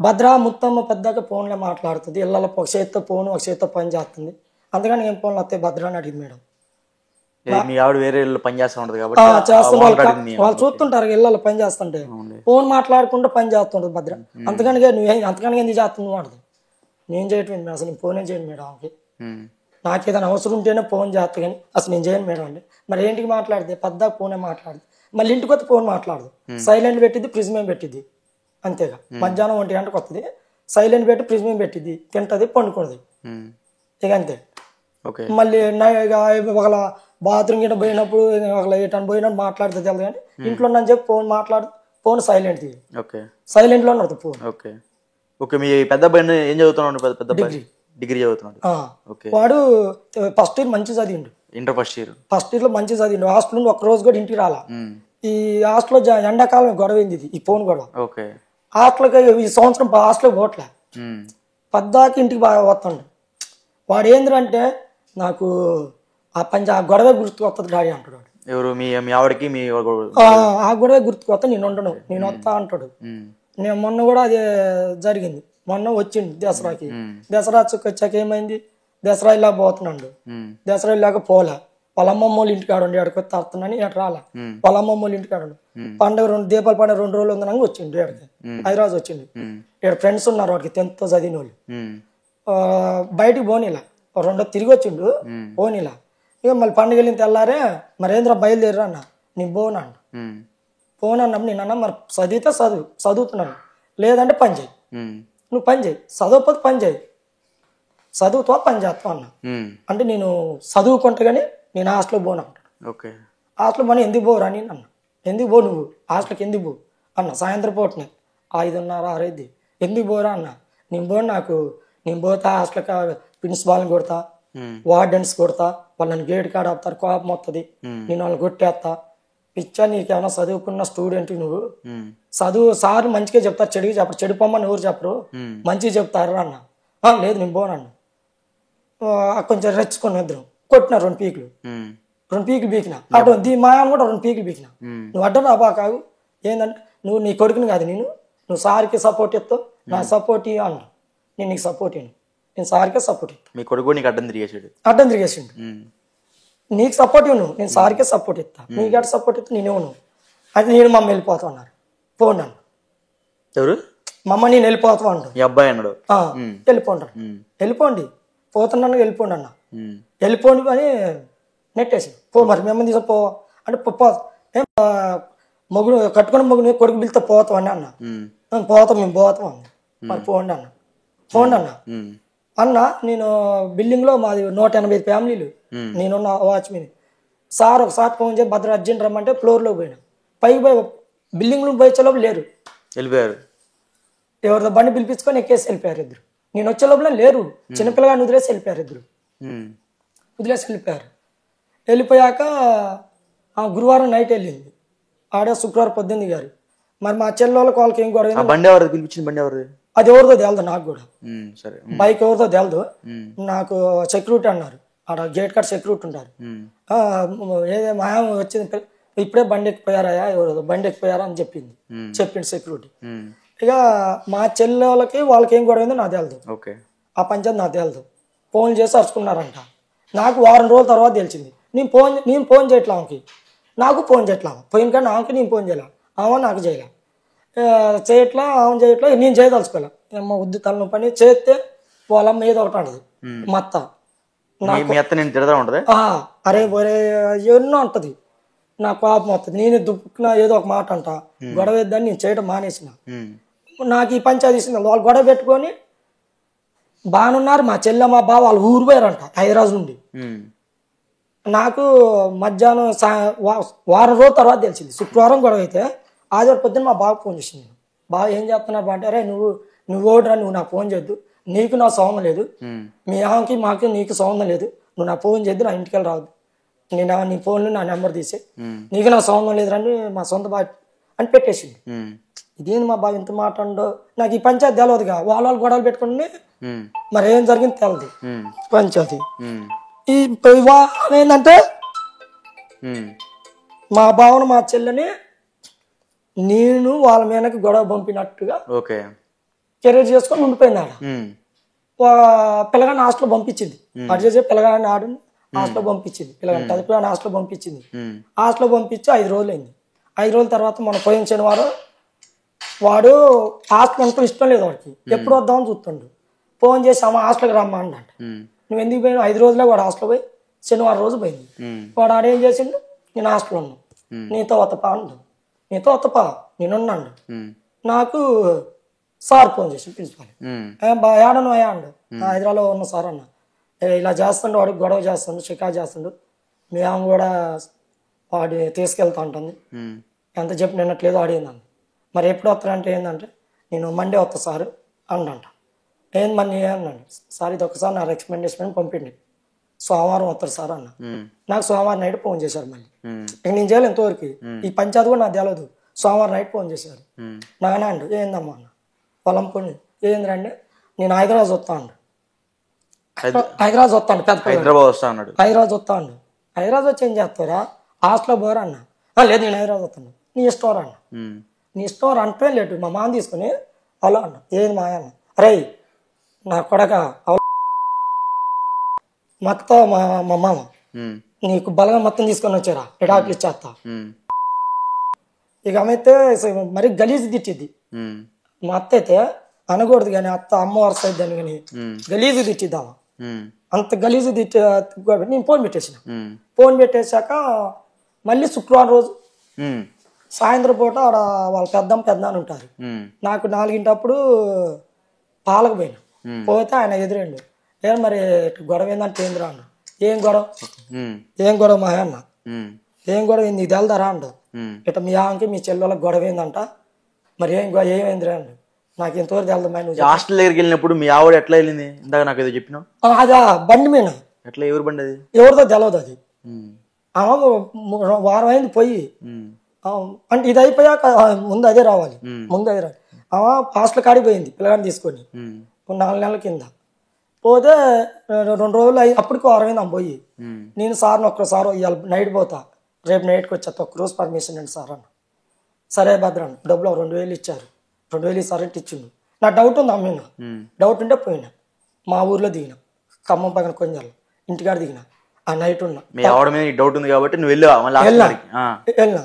S3: భద్రా ముత్తమ్మ పెద్దగా ఫోన్లో మాట్లాడుతుంది, ఇళ్ళలో ఒక చేతితో ఫోన్ ఒక చేతితో పని చేస్తుంది, అందుకని ఏం ఫోన్లు వస్తాయి భద్ర అని అడిగింది మేడం. వాళ్ళు చూస్తుంటారు ఇళ్ళలో పని చేస్తుంటే, ఫోన్ మాట్లాడుకుంటూ పని చేస్తుంటది భద్ర. అంతకని ఎందుకు చేస్తుంది అంటది. నేను చేయటం మేడం, అసలు నేను ఫోనే చేయను మేడం ఆమెకి, నాకు ఏదైనా అవసరం ఉంటేనే ఫోన్ చేస్తా కానీ అసలు నేను చేయను మేడం అండి. మరి ఏంటికి మాట్లాడితే పెద్ద ఫోనే మాట్లాడదు, మళ్ళీ ఇంటికి వస్తే ఫోన్ మాట్లాడదు, సైలెంట్ పెట్టిద్ది, ఫ్రిడ్జ్ మీద పెట్టిద్ది, అంతేగా. మధ్యాహ్నం 1 గంటకు వస్తుంది, సైలెంట్ పెట్టి ఫ్రిడ్జ్ మీద పెట్టిద్ది, తింటది, పండుకున్నది, ఇక అంతే. మళ్ళీ ఒకళ్ళ బాత్రూమ్ గిట్ట పోయినప్పుడు ఒకళ్ళ ఎటని పోయినప్పుడు మాట్లాడుతుంది తెలియదు కానీ, ఇంట్లో అని చెప్పి ఫోన్ మాట్లాడు, ఫోన్ సైలెంట్ సైలెంట్ లో ఉన్నది ఫోన్.
S2: మీ పెద్ద అబ్బాయి ఏం చదువుతున్నాడు? డిగ్రీ చదువుతున్నాడు.
S3: వాడు ఫస్ట్ ఇయర్ మంచి చదివిండు,
S2: ఇంటర్ ఫస్ట్ ఇయర్
S3: లో మంచి చదివిండు. హాస్టల్ నుండి ఒక రోజు కూడా ఇంటికి రాలా. ఈ హాస్టల్లో ఎండాకాలం గొడవ అయింది, ఈ ఫోన్ గొడవ. హాస్టల్కి ఈ సంవత్సరం హాస్టల్ పోట్లే, పద్దాకి ఇంటికి బాగా పోతుండే. వాడు ఏంటంటే నాకు ఆ గొడవే గుర్తుకు వస్తుంది డాడీ అంటాడు.
S2: ఎవరు మీ ఆవిడకి?
S3: ఆ గొడవే గుర్తుకు వస్తా, నేను ఉండను, నేను వస్తా అంటాడు. నేను మొన్న కూడా అదే జరిగింది, మొన్న వచ్చిండు దసరాకి. దసరా వచ్చాక ఏమైంది, దసరా ఇలా పోతున్నాడు, దసరా ఇలాక పోలే, వాళ్ళ అమ్మమ్మ వాళ్ళ ఇంటికాడు ఉండి ఆడికి వస్తే వస్తున్నాని ఎటు రాలే, వాళ్ళ అమ్మమ్మ వాళ్ళ ఇంటికాడు పండుగ దీపాల పండుగ 2 రోజులు ఉందనగా వచ్చిండు ఏడికి, హైదరాబాద్ వచ్చిండు. ఇక్కడ ఫ్రెండ్స్ ఉన్నారు వాడికి 10th చదివిన వాళ్ళు, బయటికి పోనీలా, 2 తిరిగి వచ్చిండు, పోనీలా. ఇక మళ్ళీ పండుగ వెళ్ళిన తెల్లారే మరేంద్ర బయలుదేరా అన్న, నేను పోనాను, ఫోన్ అన్నప్పుడు నేను అన్నా మరి చదివితే చదువుతున్నాను, లేదంటే పని చేయి, నువ్వు పని చేయి, చదవకపోతే పని చేయి, చదువుతావా పని చేస్తావు అన్న. అంటే నేను చదువుకుంటా కానీ నేను హాస్టల్కి పోను అంటాడు. హాస్టల్ పోనీ ఎందుకు పోరా నేను అన్న, ఎందుకు పో నువ్వు హాస్టల్కి ఎందుకు పో అన్న, సాయంత్రం పూటనే 5:30 6 అయింది, ఎందుకు పోరా అన్న, నేను పోతా హాస్టల్కి ప్రిన్సిపాల్ని కొడతా, వార్డెన్స్ కొడతా, వాళ్ళని గేట్ కాడ ఆపుతారు, కోపం వస్తుంది, నేను వాళ్ళని కొట్టేస్తా, పిచ్చా నీకేమన్నా చదువుకున్న స్టూడెంట్ నువ్వు, చదువు సార్ మంచిగా చెప్తారు, చెడుగా చెప్పరు, చెడిపోమ్మని ఎవరు చెప్పరు, మంచిగా చెప్తారు అన్న. లేదు నేను పోనన్ను, కొంచెం రెచ్చుకొని ఇద్దరు కొట్టిన 2 పీకులు బీకిన, అటు మా అమ్మ కూడా 2 పీకులు బీకిన. నువ్వు అడ్డం రాబా కాదు, ఏంటంటే నువ్వు నీ కొడుకుని కాదు, నువ్వు సార్కి సపోర్ట్ ఇస్తావు, నా సపోర్ట్ ఇవ్వ అన్న, నేను నీకు సపోర్ట్ ఇవ్వను, నేను సార్కే సపోర్ట్ ఇస్తాను.
S2: మీ కొడుకు నీకు అడ్డం తిరిగేసిండు, నీకు సపోర్ట్ ఇవ్వను, నేను సార్కే సపోర్ట్ ఇస్తా, నీకు అటు సపోర్ట్ ఇస్తా నేను ఇవ్వను. అయితే నేను మమ్మల్ని వెళ్ళిపోతా అన్నారు, పోండి అన్న. ఎవరు?
S3: మమ్మ నేను వెళ్ళిపోతా అంటాడు.
S2: ఈ అబ్బాయి అన్నాడు
S3: వెళ్ళిపోంటాడు, వెళ్ళిపోండి పోతున్నాను వెళ్ళిపోండి అన్న, వెళ్ళిపోండి అని నెట్టేసి పో, మరి మిమ్మల్ని తీసుకు పో అంటే మొగుడు కట్టుకుని మొగుడు కొడుకు పిలిస్తే పోతాం అని అన్న, పోతాం మేము పోతాం అన్న, మరి పోండి అన్న. అన్న నేను బిల్డింగ్లో మాది 185 ఫ్యామిలీలు, నేనున్న వాచ్మెన్. సార్ ఒకసారి ఫోన్ చేసి భద్ర అర్జెంట్ రమ్మంటే ఫ్లోర్లోకి పోయినా, పైకి పోయి బిల్డింగ్లో పోయేలోపు లేరు, వెళ్ళిపోయారు. ఎవరితో బండి పిలిపించుకొని ఎక్కేసి వెళ్ళిపోయారు ఇద్దరు. నేను వచ్చే లోపల లేరు, చిన్నపిల్లగాని వదిలేసి వెళ్ళిపోయారు ఇద్దరు, వెళ్ళిపోయాక గురువారం నైట్ వెళ్ళింది, ఆడే శుక్రవారం 18 గారు. మరి మా చెల్లెళ్ళకి వాళ్ళకి ఏం గొడవ, అది ఎవరిదో తెలదు నాకు కూడా, బైక్ ఎవరిదో తెలదు నాకు. సెక్యూరిటీ అన్నారు, ఆడ గేట్ కాడ సెక్యూరిటీ ఉంటారు, ఏదే మా వచ్చింది ఇప్పుడే బండి ఎక్కిపోయారా, ఎవరిదో బండి ఎక్కిపోయారా అని చెప్పిండు సెక్యూరిటీ. ఇక మా చెల్లెళ్ళకి వాళ్ళకి ఏం గొడవ నాకు తెలదు, ఆ పంచాయతీ నాకు తెలదు. ఫోన్ చేసి అరుచుకున్నారంట, నాకు వారం రోజుల తర్వాత తెలిసింది. నేను ఫోన్ చేయట్లా ఆమెకి, నాకు ఫోన్ చేయట్లా, పోయిన కానీ ఆమెకి నేను ఫోన్ చేయలే, ఆమె నాకు చేయలే, చేయట్లా ఆమె చేయట్లా, నేను చేయదలుచుకోలే. అమ్మ ఉద్ది తల పని చేస్తే వాళ్ళమ్మ ఏదో ఒకటి అంటది, మత్త అరే ఒరే ఎన్నో అంటది, నాకు కోపం వస్తుంది, నేనే దుప్పుకున్నా ఏదో ఒక మాట అంట, గొడవ వేద్దని నేను చేయడం మానేసిన. నాకు ఈ పంచాయతీ ఇస్తుంది, వాళ్ళు గొడవ పెట్టుకొని బాగానున్నారు. మా చెల్లె మా బావ వాళ్ళు ఊరు పోయారంట హైదరాబాద్ నుండి, నాకు మధ్యాహ్నం వారం రోజుల తర్వాత తెలిసింది. శుక్రవారం గొడవ అయితే ఆదివారం పొద్దున్న మా బాబు ఫోన్ చేసింది. నేను బాగా ఏం చేస్తున్నారు బా అంటే, అరే నువ్వు ఓడరా, నువ్వు నాకు ఫోన్ చేయొద్దు, నీకు నా సంబంధం లేదు, మీ ఆమెకి మాకు నీకు సంబంధం లేదు, నువ్వు నా ఫోన్ చేయొద్దు, నా ఇంటికి వెళ్ళి రావద్దు, నేను నీ ఫోన్లో నా నెంబర్ తీసే, నీకు నా సంబంధం లేదురని మా సొంత బాబు అని పెట్టేసింది. ఇదేంది మా బాబు ఇంత మాట్లాడో, నాకు ఈ పంచాయతీ తెలియదుగా, వాళ్ళు గొడవలు పెట్టుకుని మరి ఏం జరిగింది తెలియదు పంచాయతీ. ఈ ఏంటంటే మా బావను మా చెల్లెని నేను వాళ్ళ మీదకి గొడవ పంపినట్టుగా కెరీర్ చేసుకొని ఉండిపోయింది. ఆడ పిల్లగాని హాస్టల్ పంపించింది, అటు చేసే పిల్లగాని ఆడు హాస్టల్ పంపించింది, పిల్లగాని చదువుకుని హాస్టల్ పంపించింది. హాస్టల్ పంపించి 5 రోజులు అయింది. 5 రోజుల తర్వాత మన పోయిన శనివారం వాడు హాస్టల్ అంతా ఇష్టం లేదు వాడికి, ఎప్పుడు వద్దామని చూస్తుండు. ఫోన్ చేసి అమ్మ హాస్టల్కి రమ్మా అంట. నువ్వు ఎందుకు పోయినా? 5 రోజులే వాడు హాస్టల్ పోయి శనివారం రోజు పోయింది. వాడు ఆడేం చేసిండు, నేను హాస్టల్ ఉన్నాను, నీతో వత్తపా అండు, నీతో వత్తపా నేనున్నాడు. నాకు సార్ ఫోన్ చేసి ప్రిన్సిపాల్, ఏడను అయ్యా అండు, హైదరాబాద్లో ఉన్న సార్ అన్న, ఇలా చేస్తుండు, వాడు గొడవ చేస్తుండు, షికారు చేస్తుండు, మీ ఆమె కూడా వాడి తీసుకెళ్తా ఉంటుంది, ఎంత చెప్పి నిన్నట్లేదు ఆడిందండి. మరి ఎప్పుడు వస్తారంటే ఏంటంటే, నేను మండే వస్తా సార్ అండంట. ఏంది మనీ అన్నాడు. సార్ ఇది ఒకసారి నా రికమెండేషన్ పంపిండి, సోమవారం వస్తారు సార్ అన్న. నాకు సోమవారం నైట్ ఫోన్ చేశారు. మళ్ళీ ఇక నేను చేయాలి ఎంతవరకు, ఈ పంచాయతీ కూడా నాకు తెలియదు. సోమవారం నైట్ ఫోన్ చేశారు. నాన్న అండు, ఏందమ్మా అన్న, పొలం పని ఏంద్రండి, నేను హైదరాబాద్ వస్తా అండు, హైదరాబాద్ వస్తాను, పెద్ద హైదరాబాద్ వస్తా అండు. హైదరాబాద్ వచ్చి ఏం చేస్తారా, హాస్టల్లో పోరా అన్న. లేదు నేను హైదరాబాద్ వస్తాను, నీ ఇష్టం రా అన్న. నీ ఇష్టం అంటే లేటు మా మామ తీసుకుని అలా అన్న. ఏది మా అన్న, అరే నా కొడక మొత్తం మా మామ నీకు బలంగా మొత్తం తీసుకొని వచ్చారా, ఎడాకులు ఇచ్చేస్తా. ఇక అమైతే మరి గలీజు తిట్టిద్ది. మా అత్త అయితే అనకూడదు కానీ అత్త అమ్మ వరుస అయిద్దని కానీ గలీజు తిట్టిద్దామా, అంత గలీజు తిట్టి నేను ఫోన్ పెట్టేసిన. ఫోన్ పెట్టేశాక మళ్ళీ శుక్రవారం రోజు సాయంత్రం పూట ఆడ వాళ్ళ పెద్దనాన్న ఉంటారు. నాకు 4 పాలకు పోయినా, పోతే ఆయన ఎదురండు. ఏం మరి గొడవ ఏందంటే ఏందిరా అన్న. ఏం గొడవ మా అన్న, ఏం గొడవ ఏంది నీకు తెలదారా అంట. ఇట్లా మీ ఆమెకి మీ చెల్లెళ్ళకి గొడవ ఏందంట, మరి ఏమైందిరా అండి. నాకు ఎంతవరకు తెలదు.
S2: హాస్టల్ దగ్గరికి వెళ్ళినప్పుడు మీ ఆవిడ ఎట్లా వెళ్ళింది, ఇందాక నాకు ఏదో చెప్పినావు.
S3: అదా బండి మీద,
S2: ఎట్లా, ఎవరు బండి అది,
S3: ఎవరితో తెలవదు అది. వారం అయింది పోయి, అంటే ఇది అయిపోయాక ముందు అదే రావాలి. హాస్టల్ కాడికి పోయింది పిల్లగాని తీసుకొని 4 నెలల కింద. పోతే 2 రోజులు అప్పటికి వారం అయింది ఆమె పోయి. నేను సార్ని ఒక్కసారి ఇవాళ నైట్ పోతా, రేపు నైట్కి వచ్చేస్తా, ఒక్కరోజు పర్మిషన్ అండి సార్ అన్న. సరే భద్రాన్ని డబ్బులు 2,000 ఇచ్చారు. 2,000 ఇస్తారంటే ఇచ్చిండు. నాకు డౌట్ ఉంది అమ్మిన, డౌట్ ఉంటే పోయినా. మా ఊర్లో దిగిన, ఖమ్మం పక్కన కొంచెం ఇంటికాడ దిగిన. ఆ నైట్ ఉన్నా
S2: డౌట్ ఉంది కాబట్టి నువ్వు
S3: వెళ్ళినా.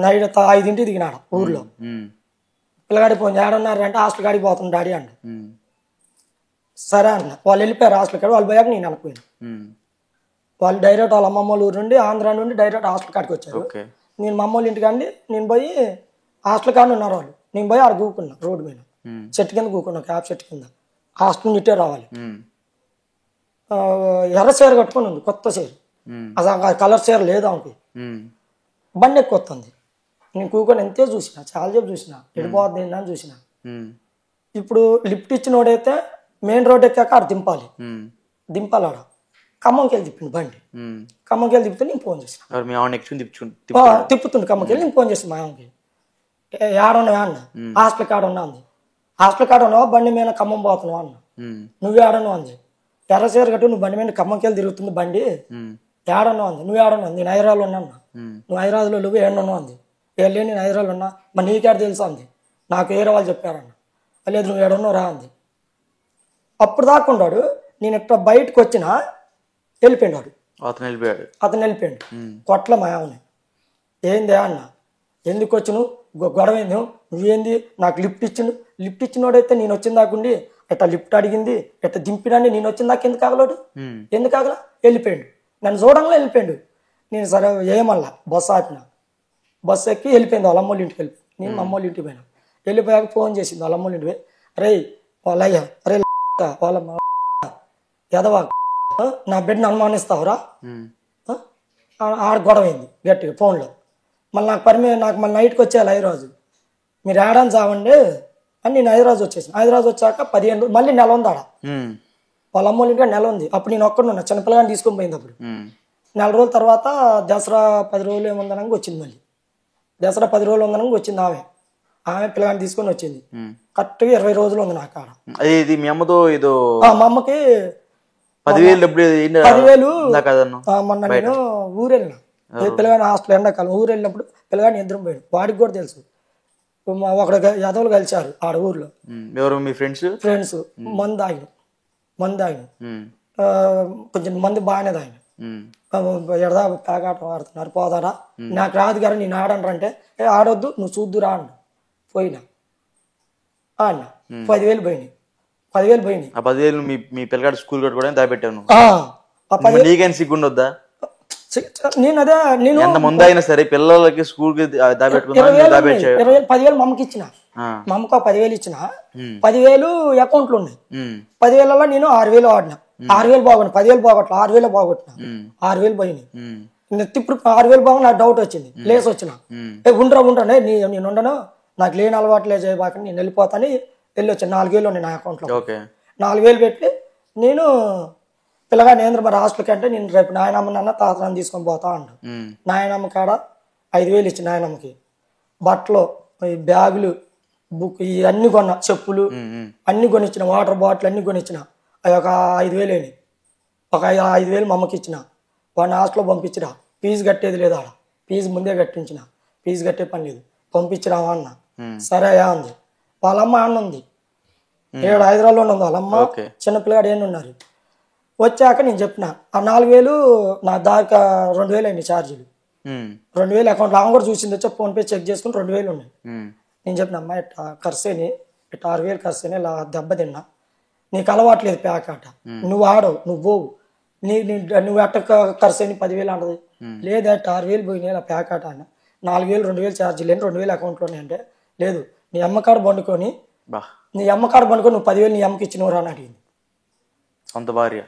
S3: నైట్ 5 దిగినాడు ఊర్లో. పిల్లగాడి ఫోన్ ఏడన్నారంటే హాస్టల్ కాడికి పోతుంది డాడీ అండి. సరే అన్న. వాళ్ళు వెళ్ళిపోయారు హాస్టల్ కాడ. వాళ్ళు పోయాక నేను అనుకున్నాను. వాళ్ళు డైరెక్ట్ వాళ్ళ అమ్మమ్మ ఊరు నుండి ఆంధ్ర నుండి డైరెక్ట్ హాస్టల్ కాడికి వచ్చారు. నేను మా అమ్మ వాళ్ళ ఇంటికాండి నేను పోయి హాస్టల్ కాడ ఉన్నారు వాళ్ళు. నేను పోయి ఆడ కూకున్నా రోడ్డు మీద, చెట్టు కింద కూకున్నా, క్యాప్ చెట్టు కింద. హాస్టల్ నిట్టే రావాలి. ఎర్ర చీర కట్టుకొని ఉంది, కొత్త చీర, అసలు కలర్ చీర లేదు ఆమెకి. బండి ఎక్కువ వస్తుంది. నేను కూకొని ఎంతే చూసిన, చాలా సేపు చూసిన, ఎడిపోద్ది అని చూసిన. ఇప్పుడు లిఫ్ట్ ఇచ్చినోడైతే మెయిన్ రోడ్ ఎక్కాక ఆడ దింపాలి ఆడ. ఖమ్మంకి వెళ్ళి తిప్పిండు బండి. ఖమ్మంకి వెళ్ళి తిప్పితే నేను ఫోన్ చేసిన, తిప్పుతుండు ఖమ్మంకి వెళ్ళి. నేను ఫోన్ చేసిన మా అమ్మకి, ఏడున్నావా అన్న. హాస్టల్ కాడ ఉన్నా అంది. హాస్టల్ కాడ ఉన్నావా, బండి మీద ఖమ్మం పోతున్నావా అన్న. నువ్వు ఏడన్నావు అంది. ఎర్ర చీర కట్టు, నువ్వు బండి మీద ఖమ్మంకి వెళ్ళి తిరుగుతుంది బండి, ఏడన్నావు అంది. నువ్వు ఏడన్నావు, నేను హైదరాబాద్లో ఉన్నా. నువ్వు హైదరాబాద్లో నువ్వు ఏడన్నావు అంది. వెళ్ళి నేను హైదరాబాద్లో ఉన్నా. మరి నీకేడ తెలుసా అంది. నాకు వేరే వాళ్ళు చెప్పారన్న. లేదు నువ్వు ఏడున్నావు రా అంది. అప్పుడు దాక్కున్నాడు. నేను ఇట్లా బయటకు వచ్చినా వెళ్ళిపోయాడు. అతను వెళ్ళిపోయాడు. కొట్ల మా ఆమెని. ఏంది అన్న, ఎందుకు వచ్చి నువ్వు గొడవ ఏంది, నువ్వేంది నాకు లిఫ్ట్ ఇచ్చిండు. లిఫ్ట్ ఇచ్చినోడైతే నేను వచ్చిన దాకుండి ఎట్లా లిఫ్ట్ అడిగింది, ఎట్లా దింపినండి, నేను వచ్చిన దాకా ఎందుకు ఆగలేడు, ఎందుకు ఆగలా. వెళ్ళిపోయాడు. నన్ను చూడంగా వెళ్ళిపోయాడు. నేను సరే ఏమల్లా బస్సు ఆపిన. బస్సు ఎక్కి వెళ్ళిపోయింది. వాళ్ళ అమ్మోళ్ళ ఇంటికి వెళ్ళిపోయింది. నేను మా అమ్మోళ్ళ ఇంటికి పోయినా. వెళ్ళిపోయాక ఫోన్ చేసింది వాళ్ళ అమ్మోళ్ళ ఇంటికి పోయి, రే వాళ్ళయ్యా, అరే వాళ్ళ ఎదవా, నా బిడ్డను అనుమానిస్తావురా, ఆడ గొడవ అయింది గట్టిగా ఫోన్లో. మళ్ళీ నాకు మళ్ళీ నైట్కి వచ్చేయాలి హైదరాబాద్, మీరు ఏడాని చావండి అని నేను హైదరాబాద్ వచ్చేసాను. హైదరాబాద్ వచ్చాక 15 రోజులు మళ్ళీ నెల ఉంది ఆడ, వాళ్ళ అమ్మోళ్ళ ఇంట్లో నెల ఉంది. అప్పుడు నేను ఒక్కడున్నా, చిన్నపిల్లగాని తీసుకొని పోయింది. అప్పుడు నెల రోజుల తర్వాత దసరా 10 రోజులు ఏముందనగా వచ్చింది. మళ్ళీ దసరా 10 రోజులు ఉందనగా వచ్చింది. ఆమె పిల్లగాని తీసుకొని వచ్చింది. కరెక్ట్గా 20 రోజులు ఉంది నాకు ఆడ.
S2: మీ అమ్మతో ఏదో
S3: మా అమ్మకి
S2: 10,000
S3: మొన్న నేను ఊరు వెళ్ళిన, పిల్లగాని హాస్టల్ ఎండాకాలం ఊరు వెళ్ళినప్పుడు పిల్లగాని ఇద్దరం పోయాడు. వాడికి కూడా తెలుసు, ఒకడు యాదవులు కలిసారు ఆడ ఊర్లో.
S2: ఎవరు మీ ఫ్రెండ్స్?
S3: మందు తాగిన కొంచెం మంది బాగానే తాగిన. ఎడదా పేకాటం ఆడుతున్నారు, పోదారా, నాకు రాదు గారు నేను ఆడనరంటే ఆడొద్దు నువ్వు చూద్దురా అన్న. పోయినా అన్న 10,000 పోయినాయి. 10,000 పోయినాయి.
S2: ఆ 10,000 మీ పిల్లగాడు స్కూల్ కట్టుకోవడానికి దాపెట్టాను. సిగ్గుండొద్దా?
S3: నేను అదే
S2: ఎంత ముందు అయినా సరే పిల్లలకి స్కూల్ కి దాపెట్టుకున్నా.
S3: 10,000 మా అమ్మకి ఇచ్చిన, మా అమ్మకు 10,000 ఇచ్చిన. 10,000 అకౌంట్లు ఉన్నాయి. 10,000లో నేను 6,000 ఆడినా. 6,000 బాగున్నా, 10,000 బాగొట్లా, 6,000 బాగొట్టిన. 6,000 పోయినాయి. ఇప్పుడు 6,000 బాగు నాకు డౌట్ వచ్చింది, లేసి వచ్చిన. ఉండరా నేను ఉండను, నాకు లేని అలవాట్లే చేయబాక నేను వెళ్ళిపోతాను వెళ్ళి వచ్చాను. 4,000 ఉన్నాయి నా అకౌంట్లో. 4,000 పెట్టి నేను పిల్లగా నేంద్ర మరి హాస్టల్కి అంటే నేను రేపు నాయనమ్మ తాతని తీసుకొని పోతా అంట. నాయనమ్మ కాడ 5,000 ఇచ్చి నాయనమ్మకి బట్టలు, బ్యాగులు, బుక్ ఇవన్నీ కొన్నా, చెప్పులు అన్ని కొనిచ్చిన, వాటర్ బాటిల్ అన్ని కొనిచ్చిన. అవి ఒక 5,000 అయినాయి. ఒక 5,000 మా అమ్మకి ఇచ్చిన. వాడిని హాస్టల్లో పంపించిరా, ఫీజు కట్టేది లేదు ఆడ, ఫీజు ముందే కట్టించిన, ఫీజు కట్టే పని లేదు, పంపించిరావా అన్న. సరే అయ్యా అంది. వాళ్ళమ్మ అన్న ఉంది, ఏడు హైదరాబాద్లోనే ఉంది వాళ్ళమ్మ, చిన్నపిల్లగాడు ఏమి ఉన్నారు. వచ్చాక నేను చెప్పిన ఆ 4,000 నా దాకా 2,000 అయినాయి ఛార్జీలు. 2,000 అకౌంట్లో ఆమె కూడా చూసింది, వచ్చి ఫోన్పే చెక్ చేసుకుని 2,000 ఉన్నాయి. నేను చెప్పిన అమ్మాయి ఇట్లా ఖర్చు అయినాయి, ఇట్లా 6,000 ఖర్చు అయినాయి, ఇలా దెబ్బ తిన్నా, నీకు అలవాట్లేదు ప్యాకాట, నువ్వు ఆడవు, నువ్వు పోవు, నువ్వు ఎట్ట ఖర్చు అయినాయి 10,000 అంటది. లేదా 6,000 పోయినాయి ఇలా ప్యాకాట అన్న. 4,000 2,000 ఛార్జీలు లేని 2,000 అకౌంట్లో అంటే, లేదు నీ అమ్మకాడ బండుకొని నువ్వు 10,000 నీ అమ్మకి ఇచ్చినవరా అని అడిగింది.
S2: సొంత భార్య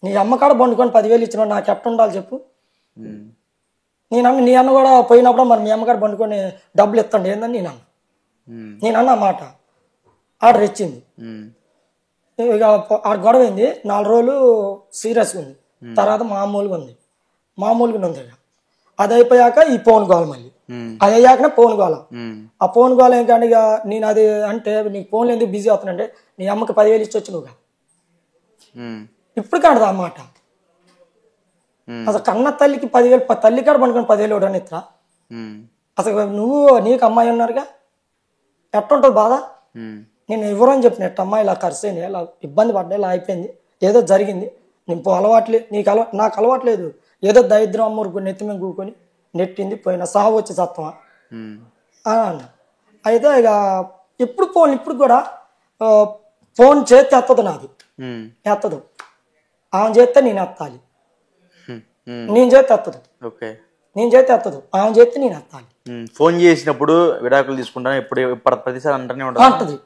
S3: నీ అమ్మకాడ బండుకొని 10,000 ఇచ్చినవు, నాకు ఎట్ట ఉండాలి చెప్పు. నీ అన్న కూడా పోయినప్పుడు మరి మీ అమ్మకాడ బండుకొని డబ్బులు ఇస్తాండి ఏందని నేను అన్న మాట. ఆర్డర్ ఇచ్చింది. ఇక ఆడ గొడవ అయింది. 4 రోజులు సీరియస్గా ఉంది, తర్వాత మామూలుగా ఉంది. ఇక అది అయిపోయాక ఈ ఫోన్ గోల, మళ్ళీ అది అయ్యాకనే ఫోన్ గోల. ఆ ఫోన్ గోల ఏంటంటే ఇక నేను అది అంటే నీకు ఫోన్లో ఎందుకు బిజీ అవుతానంటే నీ అమ్మకి 10,000 ఇచ్చి నువ్వుగా ఇప్పుడు కాదు ఆ మాట. అసలు కన్న తల్లికి 10,000, తల్లి కాడ పనుకొని 10,000 ఇవ్వడానికి ఇట్లా అసలు నువ్వు నీకు అమ్మాయి ఉన్నారుగా ఎట్టుంటుంది బాధ. నేను ఎవరని చెప్పిన ఎట్ట అమ్మాయి ఇలా ఖర్చు అయినాయి, ఇలా ఇబ్బంది పడ్డా, ఇలా అయిపోయింది, ఏదో జరిగింది, నీకు అలవాట్లేదు, నాకు అలవాట్లేదు, ఏదో దరిద్రం అమ్మూరుకు నెత్తి మీద కూకొని నెట్టింది, పోయిన సాగు వచ్చి సత్వమా అన్న. అయితే ఇక ఇప్పుడు కూడా ఫోన్ చేస్తే ఎత్తదు, నాది ఎత్తదు, ఆమె చేస్తే నేను ఎత్తాలి, నేను చేస్తే ఎత్తదు, నేను చేస్తే ఎత్తదు, ఆమె చేస్తే నేను ఎత్తాలి.
S2: ఫోన్ చేసినప్పుడు విడాకులు తీసుకుంటాను ఎప్పుడు ప్రతిసారి అంటది.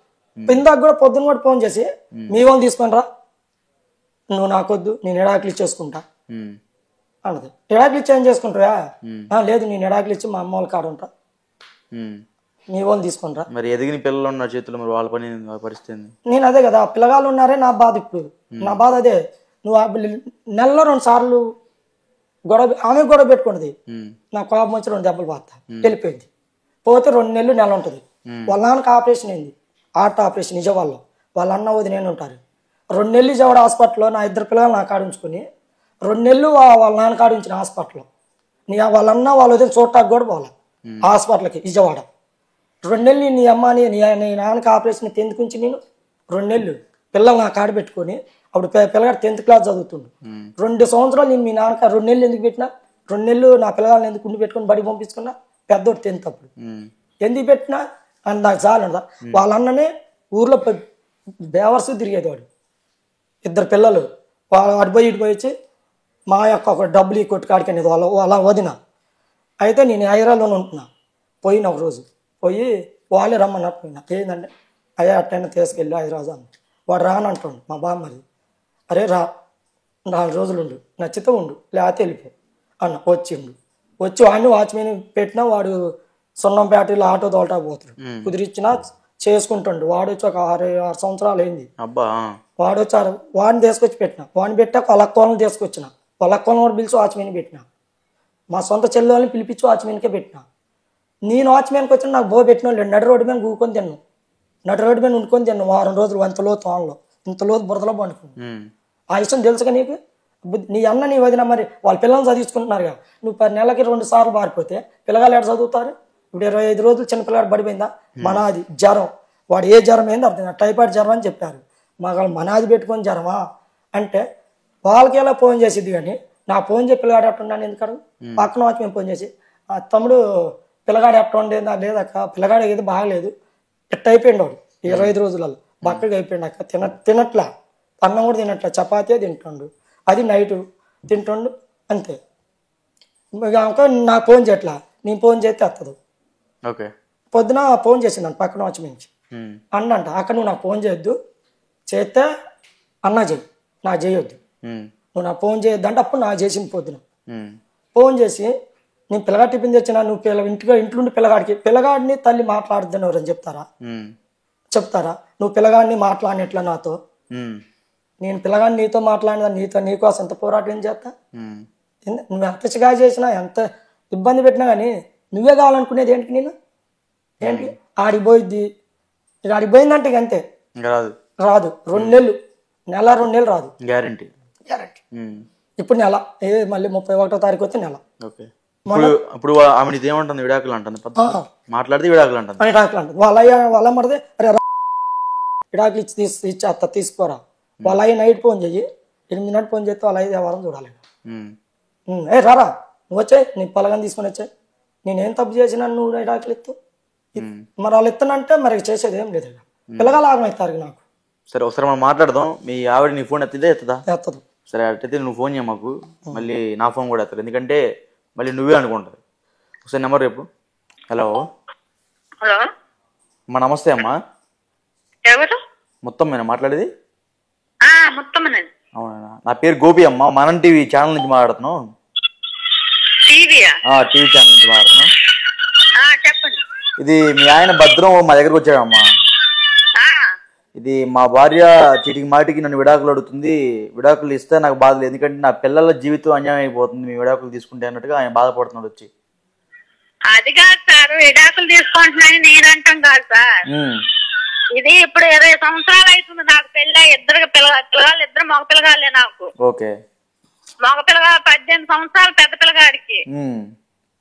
S3: ఇందాక కూడా పొద్దున్న కూడా ఫోన్ చేసి మీ వాళ్ళు తీసుకొని రా, నువ్వు నాకొద్దు, నేను విడాకులు ఇచ్చేసుకుంటా అన్నది. విడాకులు ఇచ్చి ఏం చేసుకుంటారా? లేదు నేను విడాకులు ఇచ్చి మా అమ్మ వాళ్ళ కాడ ఉంటా, మీ వాళ్ళు తీసుకుంటా.
S2: మరి ఎదిగిన పిల్లలు ఉన్న చేతులు మరి వాళ్ళ పని పరిస్థితి.
S3: నేను అదే కదా, పిల్లగాళ్ళు ఉన్నారే నా బాధ. ఇప్పుడు నా బాధ అదే. నువ్వు నెలలో 2 సార్లు గొడవ, ఆమె గొడవ పెట్టుకున్నది, నా కోపం వచ్చి 2 దెబ్బలు పాత వెళ్ళిపోయింది. పోతే 2 నెల ఉంటుంది. వాళ్ళ నాన్నకి ఆపరేషన్ అయింది, హార్ట్ ఆపరేషన్ నిజవాళ్ళు. వాళ్ళ అన్న వదిన ఉంటారు. 2 నెలలు విజయవాడ హాస్పిటల్లో నా 2 పిల్లలు నాకు ఆడించుకొని 2 నెలలు వాళ్ళ నాన్న కాడించిన హాస్పిటల్లో. వాళ్ళ అన్న వాళ్ళ వదిన చూడటానికి కూడా పోవాలి హాస్పిటల్కి విజయవాడ. 2 నెలలు నీ అమ్మ నీ నాన్నకి ఆపరేషన్ ఎందుకుంచి నేను 2 నెలలు పిల్లలు నా కాడ పెట్టుకొని, అప్పుడు పిల్లగాడు 10th క్లాస్ చదువుతుండు. 2 సంవత్సరాలు నేను మీ నాన్నక 2 నెలలు ఎందుకు పెట్టినా, 2 నెలలు నా పిల్లగాళ్ళని ఎందుకు ఉండి పెట్టుకుని బడి పంపించుకున్నా, పెద్దోడు 10th అప్పుడు ఎందుకు పెట్టినా అని నాకు చాలు. వాళ్ళ అన్ననే ఊర్లో బేవర్స్ తిరిగేది వాడు. 2 పిల్లలు వాడు పోయి ఇటు పోయి వచ్చి మా యొక్క ఒక డబ్బులు ఈ కొట్టుకాడికి అనేది వాళ్ళ వదిన. అయితే నేను హైదరాబాద్లోనే ఉంటున్నా. పోయిన ఒక రోజు పోయి వాళ్ళే రమ్మన్నట్టు పోయినా. ఏంటంటే అయ్యా అట్టైనా తీసుకెళ్ళి హైదరాబాద్ అని. వాడు రానంటుండు మా బామ్మది. అరే రా 4 రోజులు ఉండు, నచ్చితే ఉండు, లేకపోతే వెళ్ళిపో అన్న వచ్చిండు. వచ్చి వాడిని వాచ్మెన్ పెట్టినా వాడు సున్నంపేటలో ఆటో తోలటా పోతాడు. కుదిరిచ్చినా చేసుకుంటుండు. వాడు వచ్చి ఒక 6 సంవత్సరాలు అయింది. వాడు వచ్చారు, వాడిని తీసుకొచ్చి పెట్టిన. వాడిని పెట్టాక వాళ్ళ అక్కలను తీసుకొచ్చిన. వాళ్ళ అక్కలను కూడా పిలిచి వాచ్మెన్ పెట్టిన. మా సొంత చెల్లెల్ని పిలిపించి వాచ్మెన్కే పెట్టిన. నేను వాచ్మెన్కి వచ్చిన నాకు పెట్టిన వాళ్ళు నడి రోడ్డు మీద కూకొని తిన్నాను. నడి రోడ్డు మీద వండుకొని తిన్నాను వారం రోజులు. అంతలో తోనలో ఇంతలో బురదలో పండుకున్నాను. ఆ విషయం తెలుసుగా నీకు? నీ అన్న నీ వదిన మరి వాళ్ళ పిల్లల్ని చదివించుకుంటున్నారుగా. నువ్వు 10 నెలలకి 2 సార్లు మారిపోతే పిల్లగాళ్ళు ఎక్కడ చదువుతారు? ఇప్పుడు 25 రోజులు చిన్న పిల్లగాడు పడిపోయిందా? మనాది జ్వరం, వాడు ఏ జ్వరం ఏంది అర్థం కాదు. టైఫాయిడ్ జ్వరం అని చెప్పారు. మాకు మనాది పెట్టుకొని జ్వరమా అంటే వాళ్ళకి ఎలా ఫోన్ చేసిద్ది. కానీ నా ఫోన్ చెప్పి పిల్లగాడు ఎట్టున్నాను ఎందుకడు? పక్కన వచ్చి మేము ఫోన్ చేసి తమ్ముడు పిల్లగాడు ఎట్ట ఉండేదా లేదక్క, పిల్లగాడు ఏది బాగలేదు, ఎట్ట అయిపోయింది వాడు 25 రోజులలో బక్కగా అయిపోయింది అక్క. తినట్లా, అన్నం కూడా తినట్లా, చపాతీ తింటుండు, అది నైటు తింటుండు అంతే. నా ఫోన్ చేయట్లా, నేను ఫోన్ చేస్తే వస్తుంది. పొద్దున ఫోన్ చేసిండు పక్కన వచ్చి మించి అన్నంట, అక్కడ నువ్వు నాకు ఫోన్ చేయొద్దు, చేస్తే అన్న చెయ్యి, నాకు చేయొద్దు, నువ్వు నాకు ఫోన్ చేయొద్దు అంటే అప్పుడు నాకు చేసింది. పొద్దున ఫోన్ చేసి నేను పిల్లగాడి టిఫిన్ తెచ్చినా, నువ్వు ఇంట్లో పిల్లగాడిని తల్లి మాట్లాడుద్దని ఎవరని చెప్తారా? నువ్వు పిల్లగాడిని మాట్లాడినట్లా నాతో? నేను పిల్లగాడిని నీతో మాట్లాడినా, నీకోసం ఎంత పోరాటం చేస్తా? నువ్వు ఎంత చిగా చేసినా, ఎంత ఇబ్బంది పెట్టినా కానీ నువ్వే కావాలనుకునేది ఏంటి? నేను ఏంటి ఆడిపోయిద్ది, ఇక ఆడిపోయిందంటే ఇక అంతే, రాదు 2 నెలలు, నెల 2 నెలలు రాదు గ్యారంటీ. ఇప్పుడు నెల మళ్ళీ 31వ తారీఖు వస్తే నెల.
S2: ఇప్పుడు ఆమె ఏమంటుంది? విడాకులు అంటుంది, మాట్లాడితే విడాకులు అంటుంది.
S3: వాళ్ళ మరిదే అరే విడాకులు ఇచ్చేస్తా తీసుకోరా. వాళ్ళ అయ్యి నైట్ ఫోన్ చెయ్యి, 8 గంటలు ఫోన్ చేస్తే వాళ్ళ అయ్యి వ్యవహారం చూడాలి. రారా నువ్వు వచ్చాయి, నీ పొలగాని తీసుకొని వచ్చాయి, నేనేం తప్పు చేసినా నువ్వు విడాకులు ఎత్తు. మరి వాళ్ళు ఎత్తనంటే మరి చేసేది ఏం లేదు. పిల్లగా లాగమవుతారు నాకు.
S2: సరే ఒకసారి మనం మాట్లాడదాం. మీ ఆవిడ నీ ఫోన్ ఎత్తితే
S3: ఎత్తదు.
S2: సరే అట్టయితే నువ్వు ఫోన్ చేయ మాకు, మళ్ళీ నా ఫోన్ కూడా ఎత్తారు, ఎందుకంటే మళ్ళీ నువ్వే అనుకుంటారు. ఒకసారి నెంబర్ రేపు. హలో అమ్మా, నమస్తే అమ్మా.
S4: ఎవరు?
S2: మొత్తం మాట్లాడేది?
S4: అవునా,
S2: నా పేరు గోపి అమ్మ, మనం టీవీ ఛానల్ నుంచి మాట్లాడుతున్నాం. టీవీ ఛానల్ నుంచి మాట్లాడుతున్నాం. ఇది మీ ఆయన భద్రం మా దగ్గరకు వచ్చాడమ్మా. ఇది మా భార్య చీటికి మాటికి నన్ను విడాకులు అడుగుతుంది, విడాకులు ఇస్తే నాకు బాధ లేదు, ఎందుకంటే నా పిల్లల జీవితం అన్యాయం అయిపోతుంది మీ విడాకులు తీసుకుంటే అన్నట్టుగా ఆయన బాధపడుతున్నాడు వచ్చి.
S4: అది కాదు సార్, విడాకులు తీసుకుంటున్నాను నేనంటాం కాదు సార్. ఇది ఇప్పుడు 20 సంవత్సరాలు అవుతుంది నాకు పెళ్ళి. పిల్లగాళ్ళు ఇద్దరు మగ పిల్లగాళ్ళే నాకు. మగ పిల్లగా 18 సంవత్సరాలు పెద్ద పిల్లగాడికి.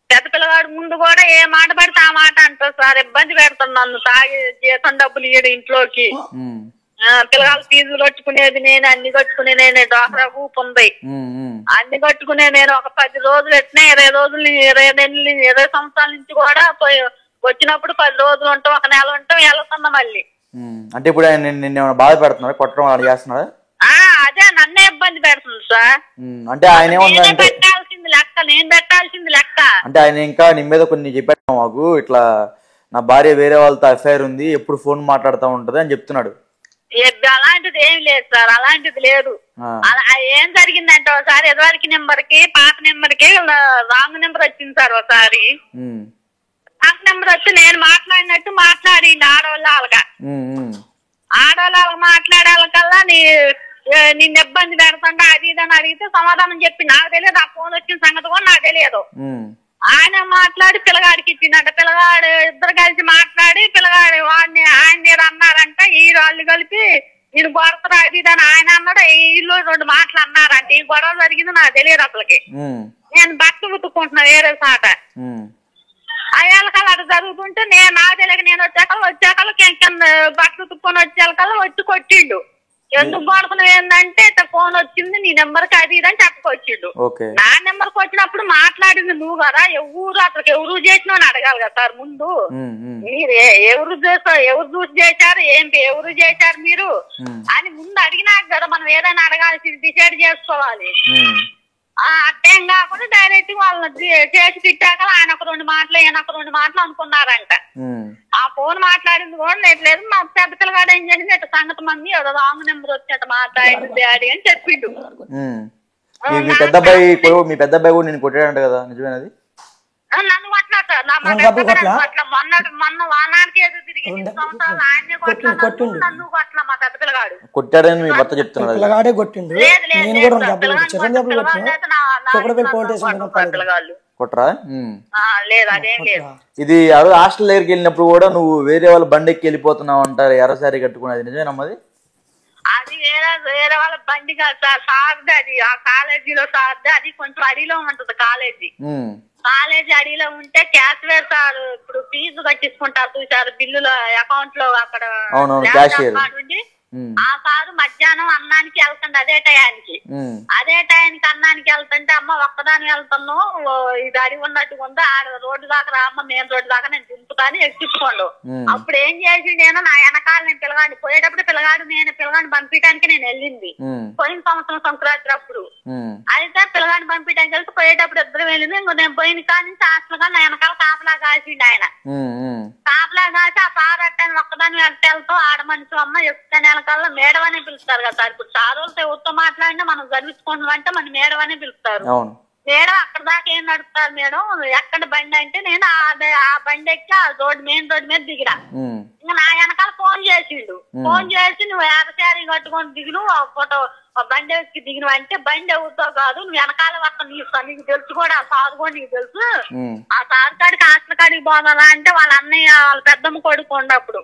S4: పెద్ద పిల్లగాడు ముందు కూడా ఏ మాట పడితే ఆ మాట అంటారు సార్. ఇబ్బంది పెడతాను నన్ను, తాగి జీతం డబ్బులు ఇయ్యడు ఇంట్లోకి. పిల్లగాళ్ళ ఫీజులు కట్టుకునేది నేను, అన్ని కట్టుకునే నేనే. డ్వాక్రా గ్రూప్ ఉంది, అన్ని కట్టుకునే నేను. ఒక 10 రోజులు ఎట్టినా 20 రోజులు 20 నెలలు 20 సంవత్సరాల నుంచి కూడా వచ్చినప్పుడు 10 రోజులు ఉంటాం, ఒక నెల ఉంటాం, వెళ్తున్నా మళ్ళీ.
S2: అంటే ఇప్పుడు నిన్న బాధ పెడుతున్నారా, కొట్టడం అలా చేస్తున్నారా?
S4: అదే నన్నే ఇబ్బంది పెడుతుంది సార్.
S2: అంటే ఆయన
S4: పెట్టాల్సింది లెక్క, నేను పెట్టాల్సింది లెక్క.
S2: అంటే ఆయన ఇంకా నీ మీద కొన్ని చెప్పాడు మాకు, ఇట్లా నా భార్య వేరే వాళ్ళతో అఫైర్ ఉంది, ఎప్పుడు ఫోన్ మాట్లాడుతూ ఉంటది అని చెప్తున్నాడు.
S4: అలాంటిది ఏం లేదు సార్, అలాంటిది లేదు. ఏం జరిగిందంటే ఒకసారి ఎదువారికి నెంబర్ కి పాత నెంబర్ కి రాంగ్ నెంబర్ వచ్చింది సార్. ఒకసారి పాత నెంబర్ వచ్చి నేను మాట్లాడినట్టు మాట్లాడింది ఆడవాళ్ళగా. ఆడవాళ్ళ మాట్లాడాలకల్లా నిన్ను ఇబ్బంది పెడతాంటే అది ఇదని అడిగితే సమాధానం చెప్పి నాకు తెలియదు. ఆ ఫోన్ వచ్చిన సంగతి కూడా నాకు తెలియదు. ఆయన మాట్లాడి పిల్లగాడికి ఇచ్చిందంట. పిల్లగాడు ఇద్దరు కలిసి మాట్లాడి పిల్లగాడు వాడిని ఆయన ఏదో అన్నారంట. ఈ వాళ్ళు కలిపి నేను కొడతారు అది ఇదని ఆయన అన్నాడు. వీళ్ళు 2 మాటలు అన్నారంట. ఈ గొడవ జరిగింది నాకు తెలియదు అసలుకి. నేను బట్టలు ఉతుక్కుంటున్నా వేరే సాట. అయ్యాలకల్లా అటు జరుగుతుంటే నాకు తెలియక నేను వచ్చాకల్లా బట్టలు ఉతుక్కొని వచ్చేకల్లా వచ్చి కొట్టిండు. ఎందుకు కొడుకున్నావు ఏంటంటే ఇట్లా ఫోన్ వచ్చింది నీ నెంబర్కి అది ఇదని చెప్పుకొచ్చిండు. నా నెంబర్కి వచ్చినప్పుడు మాట్లాడింది నువ్వు కదా, ఎవరు అతనికి ఎవరు చేసినా అని అడగాలి కదా సార్ ముందు. మీరు ఎవరు చూసి చేశారు, ఎవరు చేశారు మీరు అని ముందు అడిగినాక కదా మనం ఏదైనా అడగాల్సి డిసైడ్ చేసుకోవాలి. అట్టేం కాకుండా డైరెక్ట్ వాళ్ళని చేసి తిట్టాక ఆయన ఒక 2 మాటలు ఈయన ఒక 2 మాటలు అనుకున్నారంట. ఆ ఫోన్ మాట్లాడింది కూడా లేదు. మా పెద్ద పిల్లగాడు ఏం చేసింది ఇట్లా సంగతి మంది ఏదో రాంగ్ నెంబర్ వచ్చి అట్లా మాట్లాడింది డాడీ అని చెప్పిండు.
S2: మీ పెద్ద అబ్బాయి కూడా నేను కొట్టాడంట కదా, నిజమేనది?
S4: నన్ను కొట్లా సార్, మొన్న వానానికి ఏదో తిరిగి ఆయన్ని కొట్టిండు, నన్ను కొట్లా మా పెద్ద పిల్లగాడు
S2: కొట్టాడని మీ భర్త చెప్తున్నాడు.
S3: పిల్లగాడే కొట్టిండు.
S2: కొట్టరా?
S4: లేదు అదేం లేదు.
S2: ఇది హాస్టల్ దగ్గరికి వెళ్ళినప్పుడు కూడా నువ్వు వేరే వాళ్ళ బండికి వెళ్ళిపోతున్నావు అంటారు, ఎర్రసారి కట్టుకున్నది నిజమేనమ్మది?
S4: అది వేరే వాళ్ళ బండి కాదు సార్, సార్ది అది. ఆ కాలేజీలో సార్ది అది కొంచెం అడిలో ఉంటది కాలేజీ. కాలేజీ అడిలో ఉంటే క్యాష్ వేర్ సార్ ఇప్పుడు ఫీజు కట్టించుకుంటారు చూసారు బిల్లులో అకౌంట్ లో అక్కడ ఆ సారు మధ్యాహ్నం అన్నానికి వెళ్తుంది అదే టయానికి అన్నానికి వెళ్తుంటే అమ్మ ఒక్కదాని వెళ్తున్నావు ఇది అడిగి ఉన్నట్టుగా ఉందా ఆడ రోడ్డు దాకా రా అమ్మ మెయిన్ రోడ్డు దాకా నేను దింపుతాను ఎక్కించుకోండు. అప్పుడు ఏం చేసి నేను నా వెనకాల నేను పిల్లగాడిని పోయేటప్పుడు పిల్లగాడిని పంపించడానికి నేను వెళ్ళింది పోయిన సంవత్సరం సంక్రాంతి అప్పుడు. అయితే పిల్లగాడిని పంపించడానికి వెళ్తే పోయేటప్పుడు ఇద్దరు వెళ్ళింది. ఇంకో నేను పోయిన కాడి నుంచి హాస్టల్ గా నా వెనకాల కాపలా కాసిండు ఆయన. కాపలా కాసి ఆ సార్ అట్టాను ఒక్కదాని వెళ్తాం ఆడ మనిషి అమ్మ ఎక్కుతాను వెనకాల మేడం అనే పిలుస్తారు కదా సార్. ఇప్పుడు సార్ వాళ్ళతో ఎవరితో మాట్లాడినా మనం చదివించుకుంటాం అంటే మన మేడం అనే పిలుస్తారు. మేడం అక్కడ దాకా ఏం నడుపుతారు మేడం ఎక్కడ బండి అంటే నేను ఆ బండి ఎక్కి ఆ మెయిన్ రోడ్డు మీద దిగిరా. ఇంకా నా వెనకాల ఫోన్ చేసిండు. ఫోన్ చేసి నువ్వు ఎర్రసారీ కట్టుకొని దిగిను ఫోటో బండి ఎక్కి దిగిన అంటే బండి ఎవరితో కాదు నువ్వు వెనకాల వస్తా నీకు తెలుసు కూడా ఆ సార్ కూడా నీకు తెలుసు. ఆ సార్ కాడికి హాస్టల్ కాడికి పోవాలా అంటే వాళ్ళ అన్నయ్య వాళ్ళ పెద్దమ్మ కొడుకు ఉన్నప్పుడు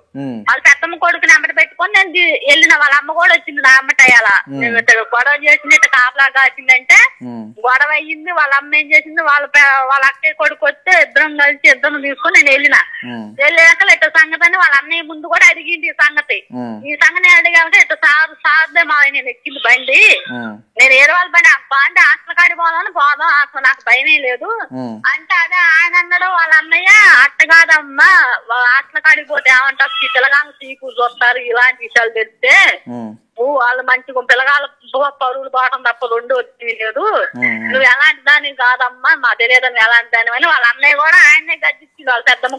S4: వాళ్ళ పెద్దమ్మ కొడుకుని అమ్మట పెట్టుకొని నేను వెళ్ళిన. వాళ్ళ అమ్మ కూడా వచ్చింది నా అమ్మటయ్యాల గొడవ చేసింది కాపలా కాసిందంటే గొడవ అయ్యింది. వాళ్ళ అమ్మ ఏం చేసింది వాళ్ళ అక్కయ్య కొడుకు వస్తే ఇద్దరం కలిసి ఇద్దరు తీసుకొని నేను వెళ్ళిన. వెళ్ళాక ఇట్లా సంగతి అని వాళ్ళ అన్నయ్య ముందు కూడా అడిగింది ఈ సంగతి. ఈ సంగతి అడిగాక ఇట్లా సార్దే మా నేను ఎక్కింది బండి నేను ఏదో వాళ్ళ బండి అంటే హాస్టల్ కాడి పోదామని పోదాం అసలు నాకు భయమే లేదు అంటే అదే ఆయన అన్నాడు వాళ్ళ అన్నయ్య అట్ట కాదమ్మా హాస్టల్ కాడికి పోతే ఏమంటారు పిల్లగాళ్ళు చీకు చూస్తారు ఇలాంటి విషయాలు తెలిస్తే వాళ్ళు మంచిగా పిల్లగాళ్ళ పరువులు పోవటం తప్ప రెండు వచ్చి లేదు నువ్వు ఎలాంటి దాని కాదమ్మా మా తెలియదు నువ్వు ఎలాంటి దాని అని వాళ్ళ అన్నయ్య కూడా ఆయన్నే గద్దించింది వాళ్ళ పెద్దమ్మ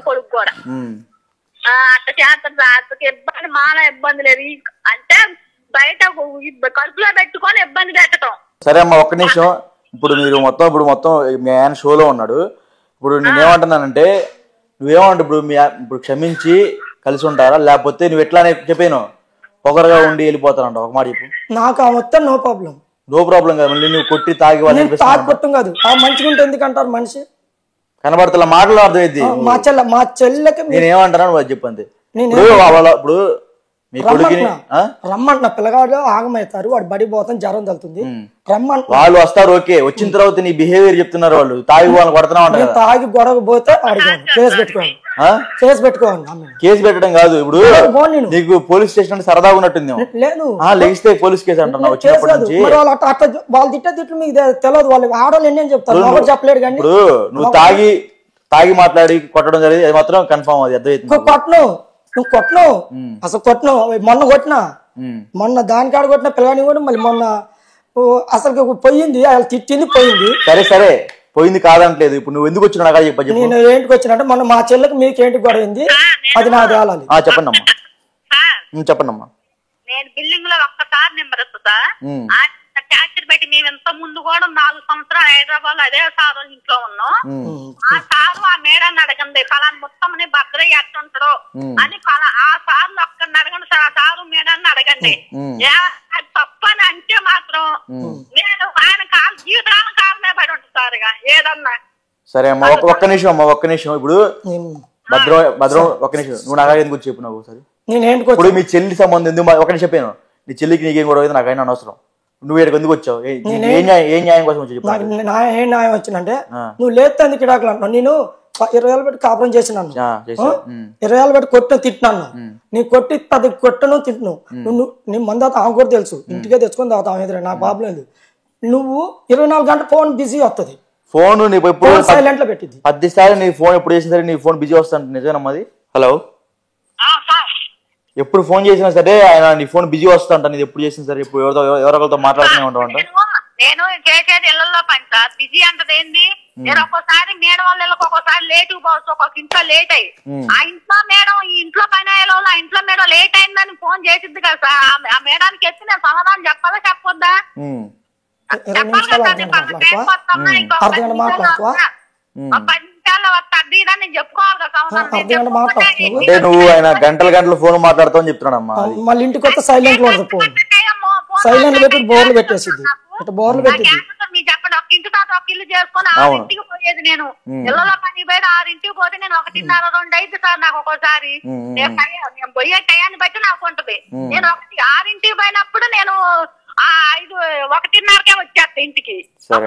S4: కొడుకు కూడా అట్ట చేస్తారు అతనికి ఇబ్బంది మాన ఇబ్బంది లేదు అంటే బయట కడుపులో పెట్టుకొని ఇబ్బంది పెట్టడం.
S2: సరే అమ్మా ఒక్క నిమిషం. ఇప్పుడు మొత్తం మీ ఆయన షోలో ఉన్నాడు. ఇప్పుడు నేనేమంటున్నానంటే నువ్వేమంటావు ఇప్పుడు క్షమించి కలిసి ఉంటారా లేకపోతే నువ్వు ఎట్లానే చెప్పాను పొగరగా ఉండి వెళ్ళిపోతానంట ఒక మాట చెప్పు.
S3: నాకు ఆ మొత్తం నో ప్రాబ్లం
S2: కాదు మళ్ళీ నువ్వు కొట్టి తాగి
S3: కొట్టం కాదు ఆ మంచిగా ఉంటే ఎందుకంటారు మనిషి
S2: కనబడతా మాటలు అర్థమైంది.
S3: మా చెల్లెకి
S2: నేనేమంటాను నువ్వు అది చెప్పండి. ఇప్పుడు
S3: రమ్మంటున్నా పిల్లగాడు ఆగమవుతారు వాడు బడి పోతాం జ్వరం తగ్గుతుంది రమ్మంట
S2: వాళ్ళు వస్తారు ఓకే వచ్చిన తర్వాత నీ బిహేవియర్ చెప్తున్నారు వాళ్ళు తాగి వాళ్ళని కొడుతున్నా ఉంటారు
S3: తాగి గొడవ పోతే కేసు పెట్టుకోవాలి.
S2: కేసు పెట్టడం కాదు ఇప్పుడు నీకు పోలీస్ స్టేషన్ సరదాగా ఉన్నట్టుంది
S3: లేదు
S2: లెగిస్తే పోలీస్ కేసు అంటున్నావు
S3: వాళ్ళు తిట్లు మీకు తెలియదు వాళ్ళు ఆడవాళ్ళు ఎన్ని చెప్తారు చెప్పలేడు కానీ
S2: ఇప్పుడు నువ్వు తాగి మాట్లాడి కొట్టడం జరిగింది అది మాత్రం కన్ఫర్మ్ అది అర్థమవుతుంది.
S3: నువ్వు కొట్టను అసలు మొన్న దానికాడ కొట్టిన పిల్లగాని కూడా మళ్ళీ మొన్న అసలు పోయింది తిట్టింది పోయింది.
S2: సరే పోయింది కాదంటలేదు. ఇప్పుడు నువ్వు ఎందుకు వచ్చినా చెప్పండి.
S3: నేను ఏంటికి వచ్చినట్టు మొన్న మా చెల్లెకి మీకేంటి గొడవైంది అది నాకు తేలాలి.
S2: చెప్పండి అమ్మా.
S4: నేను బిల్డింగ్ లో ఒక్కసారి నెంబర్ వస్తుందా ట్యాక్సీ పెట్టి మేము ఇంత ముందు కూడా 4 సంవత్సరాలు హైదరాబాద్ లో అదే సార్ ఇంట్లో ఉన్నాం. ఆ సారు ఆ మేడాన్ని అడగండి ఫలాన్ని మొత్తం భద్రయ్య ఎట్టుంటాడో అని ఆ సార్ ఒక్కరిని అడగండి సార్ ఆ సారు మేడాన్ని అడగండి తప్పని అంటే మాత్రం నేను ఆయన జీవితాలను కాలమే పడి ఉంటుంది సార్ ఏదన్నా.
S2: సరే అమ్మా ఒక్క నిమిషం ఇప్పుడు భద్రం ఒక్క నిమిషం నువ్వు నాగా ఎందుకు చెప్పు నాకు ఒకసారి. ఇప్పుడు మీ చెల్లి సంబంధం ఎందుకు ఒకటి చెప్పాను నీ చెల్లికి నీకేం కూడా నాకైనా అనవసరం. నువ్వు ఇక్కడికి ఎందుకు వచ్చావు ఏ న్యాయం కోసం వచ్చి
S3: ఏం న్యాయం వచ్చిందంటే నువ్వు లేదందుకు కిడాకులు అంటున్నావు. నేను 20 ఏళ్ళు పెట్టి కాపురం చేసినాను 20 ఏళ్ళు పెట్టి కొట్టిన తిట్టినాను నీ కొట్టి 10 కొట్టను తిట్టును నువ్వు నీ మంద ఆమె కూడా తెలుసు ఇంటికే తెచ్చుకొని తాగుతావు ఎదురు నా ప్రాబ్లం లేదు. నువ్వు 24 గంటల ఫోన్ బిజీ వస్తుంది
S2: ఫోన్
S3: సైలెంట్ లో పెట్టింది
S2: 10 సార్లు నీ ఫోన్ ఎప్పుడు చేసిన సరే నీ ఫోన్ బిజీ వస్తుంది నిజమేనమ్మది. హలో ఎప్పుడు ఫోన్ చేసినా సరే ఆయన నీ ఫోన్ బిజీ వస్తుంట నీది ఎప్పుడు చేసినా సరే ఇప్పుడు ఎవరితో మాట్లాడుతూనే ఉంటావంట.
S4: నేను చేసేది ఇళ్లలో పని సార్ బిజీ అంటది ఏంది నేను ఒక్కోసారి మేడం వాళ్ళ ఒక్కొక్కసారి లేట్ పోవచ్చు ఒక్కొక్క ఇంట్లో లేట్ అయ్యి ఆ ఇంట్లో మేడం ఈ ఇంట్లో పని అయ్యే ఆ ఇంట్లో మేడం లేట్ అయిందని ఫోన్ చేసిద్ది కదా సార్ ఆ మేడానికి ఎత్తి నేను సమాధానం చెప్పాలా చెప్పొద్దా
S3: 20 నిమిషాలు అర్ధగంట మాట్లాడుతావా? అర్ధగంట మాట్లాడుతావా?
S4: 10 నిమిషాల్లో వస్తా అది నేను చెప్పుకోవాలి కదా
S3: అర్ధగంట మాట్లాడుతున్నావు.
S2: అంటే నువ్వు ఆయన గంటలు ఫోన్ మాట్లాడతావు అని చెప్తున్నాడమ్మా.
S3: మళ్ళీ ఇంటికి వస్తే సైలెంట్ లో ఉంటుంది ఫోన్. సైలెంట్ పెట్టి బోర్లు పెట్టేసింది. ఇట్లా బోర్లు పెట్టింది.
S4: మీరు చెప్పండి, ఒక ఇంటి తర్వాత ఒక ఇల్లు చేసుకుని 6ంటికి పోయేది నేను. ఇళ్ళలో పని పోయి 6ంటికి పోతే నేను 1:30, 2 అయితే సార్ నాకు ఒక్కోసారి. నేను పోయే టయాన్ని బట్టి నాకు ఉంటుంది. నేను 6ంటికి పోయినప్పుడు నేను 1:30కే వచ్చేస్తా ఇంటికి.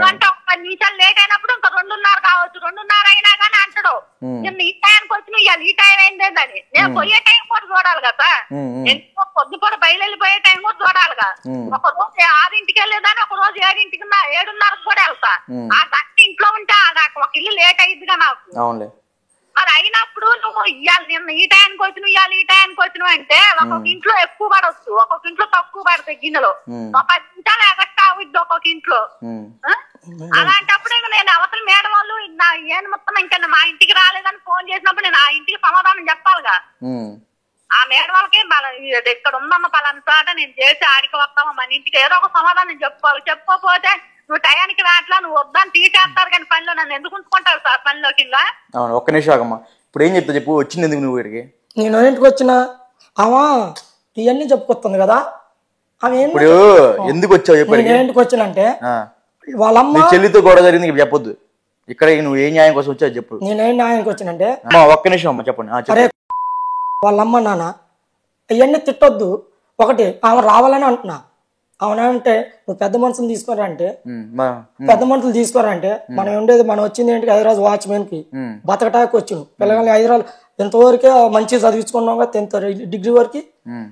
S4: అంటే ఒక 10 నిమిషాలు లేట్ అయినప్పుడు ఇంకా 2:30 కావచ్చు. 2:30 అయినా కానీ అంటాడు నేను ఈ టైంకి వచ్చి నువ్వు ఈ టైం అయిందేందని. నేను పోయే టైం కూడా చూడాలి కదా. ఎందుకో పొద్దుపూట బయలుపోయే టైం కూడా చూడాలిగా. ఒక రోజు 6ంటికి వెళ్ళేదాన్ని, ఒక రోజు 7ంటికి 7:30కి కూడా వెళ్తా. ఆ గంట ఇంట్లో ఉంటే నాకు ఒక ఇల్లు లేట్ అయ్యిద్దిగా నాకు. మరి అయినప్పుడు నువ్వు ఇవ్వాలి నిన్న ఈ టైంకి వచ్చి నువ్వు ఇవ్వాలి ఈ టైంకి వచ్చినావు అంటే ఒక్కొక్క ఇంట్లో ఎక్కువ పడవచ్చు, ఒక్కొక్క ఇంట్లో తక్కువ పడతాయి గిన్నెలో. ఒక 10 నిమిషాలు ఎగస్ట్రా అవుద్ది ఒక్కొక్క ఇంట్లో. అలాంటప్పుడు నేను అవతల మేడం వాళ్ళు ఏం మొత్తం ఇంకా మా ఇంటికి రాలేదని ఫోన్ చేసినప్పుడు నేను ఆ ఇంటికి సమాధానం చెప్పాలిగా. ఆ మేడం వాళ్ళకి ఇక్కడ ఉందమ్మ పలానా చోట నేను చేసి ఆడికి వస్తామా మన ఇంటికి ఏదో ఒక సమాధానం చెప్పుకోవాలి. చెప్పుకోకపోతే నువ్వు టయానికి రాట్లా నువ్వు వద్దని తీసేస్తారు కానీ పనిలో నన్ను ఎందుకు ఉంచుకుంటారు సార్ పనిలోకి? ఇంకా
S2: ఒక్క నిమిషం ఆగమ్మా. ఇప్పుడు ఏం చెప్తా చెప్పు, వచ్చింది ఎందుకు నువ్వు ఇక్కడికి?
S3: నేను ఇంటికి వచ్చిన ఆమె ఇవన్నీ చెప్పుకొస్తుంది కదా. ఆమె
S2: ఇప్పుడు ఎందుకు వచ్చావు చెప్పు.
S3: నేను ఇంటికి వచ్చినంటే వాళ్ళమ్మ
S2: చెల్లితో గొడవ జరిగింది చెప్పొద్దు. ఇక్కడ నువ్వు ఏ న్యాయం కోసం వచ్చావు చెప్పు.
S3: నేనేం న్యాయానికి వచ్చినంటే
S2: ఒక్క నిమిషం అమ్మా చెప్పండి.
S3: అరే వాళ్ళమ్మ నాన్న ఇవన్నీ తిట్టొద్దు. ఒకటి ఆమె రావాలని అంటున్నా. అవునంటే నువ్వు పెద్ద మనుషులు తీసుకోరంటే పెద్ద మనుషులు తీసుకోరంటే మనం ఉండేది మనం వచ్చింది ఏంటి హైదరాబాద్ వాచ్మెన్ కి బతకటానికి వచ్చినావు. పిల్లగాని హైదరాబాద్ ఎంతవరకే మంచిగా చదివించుకున్నావు 10th డిగ్రీ వరకు.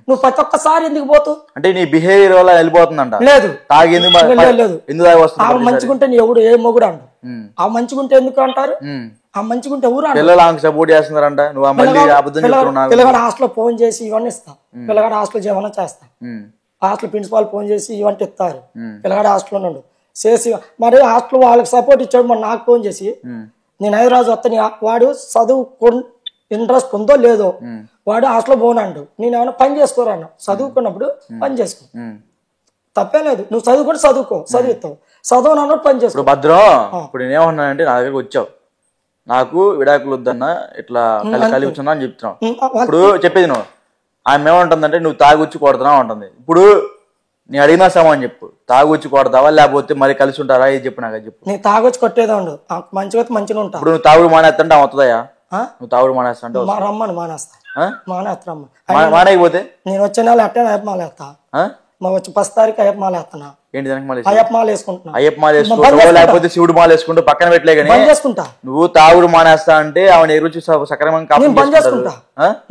S3: నువ్వు ప్రతి ఒక్కసారి ఎందుకు పోతూ
S2: అంటే నీ బిహేవియర్ వల్ల వెళ్ళిపోతుందంట.
S3: లేదు
S2: లేదు
S3: ఆమె మంచిగుంటే నీ ఎవడు ఏ మొగుడు అంట. ఆ మంచిగుంటే ఎందుకు అంటారు? ఆ మంచిగుంటే ఎవరు
S2: సపోర్ట్ చేస్తున్నారంట.
S3: పిల్లగాడు హాస్టల్ ఫోన్ చేసి ఇవన్నీ ఇస్తా. పిల్లగాడు హాస్టల్ ఏమన్నా చేస్తా. హాస్టల్ ప్రిన్సిపాల్ ఫోన్ చేసి ఇవంటే ఇస్తారు. పిల్లగాడు హాస్టల్లో నుండు చేసి మరి హాస్టల్ వాళ్ళకి సపోర్ట్ ఇచ్చాడు. మరి నాకు ఫోన్ చేసి నేను హైదరాబాద్ వస్తాను వాడు చదువు ఇంట్రెస్ట్ ఉందో లేదో వాడు హాస్టల్లో పోనండు. నేను ఏమైనా పని చేసుకోరాను. చదువుకున్నప్పుడు పని చేసుకో తప్పే లేదు. నువ్వు చదువుకుంటే చదివిస్తావు చదువు అన్నట్టు పని చేసుకో.
S2: భద్రం ఇప్పుడు నేనేమన్నానంటే నా దగ్గరకు వచ్చావు నాకు విడాకులు వద్దన్నా ఇట్లా కలిసి అని చెప్తున్నావు. ఇప్పుడు చెప్పేది నువ్వు ఆమె ఏమంటుందంటే నువ్వు తాగొచ్చి కొడతావు ఉంటుంది. ఇప్పుడు నేను అడిగినా సమాన్ చెప్పు, తాగొచ్చి కొడతావా లేకపోతే మరి కలిసి ఉంటారా ఇది చెప్పు. నాకు చెప్పు.
S3: నేను తాగొచ్చి కొట్టేదా ఉండు మంచిగా మంచిగా ఉంటా.
S2: ఇప్పుడు నువ్వు తాగుడు మానేస్తా అవుతుందయా? నువ్వు తాగుడు మానేస్తా అంటే
S3: రమ్మని మానేస్తా మానేస్తా.
S2: మానేకపోతే
S3: నేను వచ్చే నెల అట్టే మానేస్తా. వచ్చి 10వ తారీఖు అయ్యప్ప మాల వేస్తున్నా. అయ్యప్ప మాల వేసుకుంటున్నా.
S2: అయ్యప్ప మాల వేసుకుంటా లేకపోతే శివుడు మాల వేసుకుంటూ పక్కన పెట్టలే కానీ
S3: చేసుకుంటా.
S2: నువ్వు తాగుడు మానేస్తా అంటే ఆమె రుచి సక్రమంగా
S3: బంద్ చేసుకుంటా.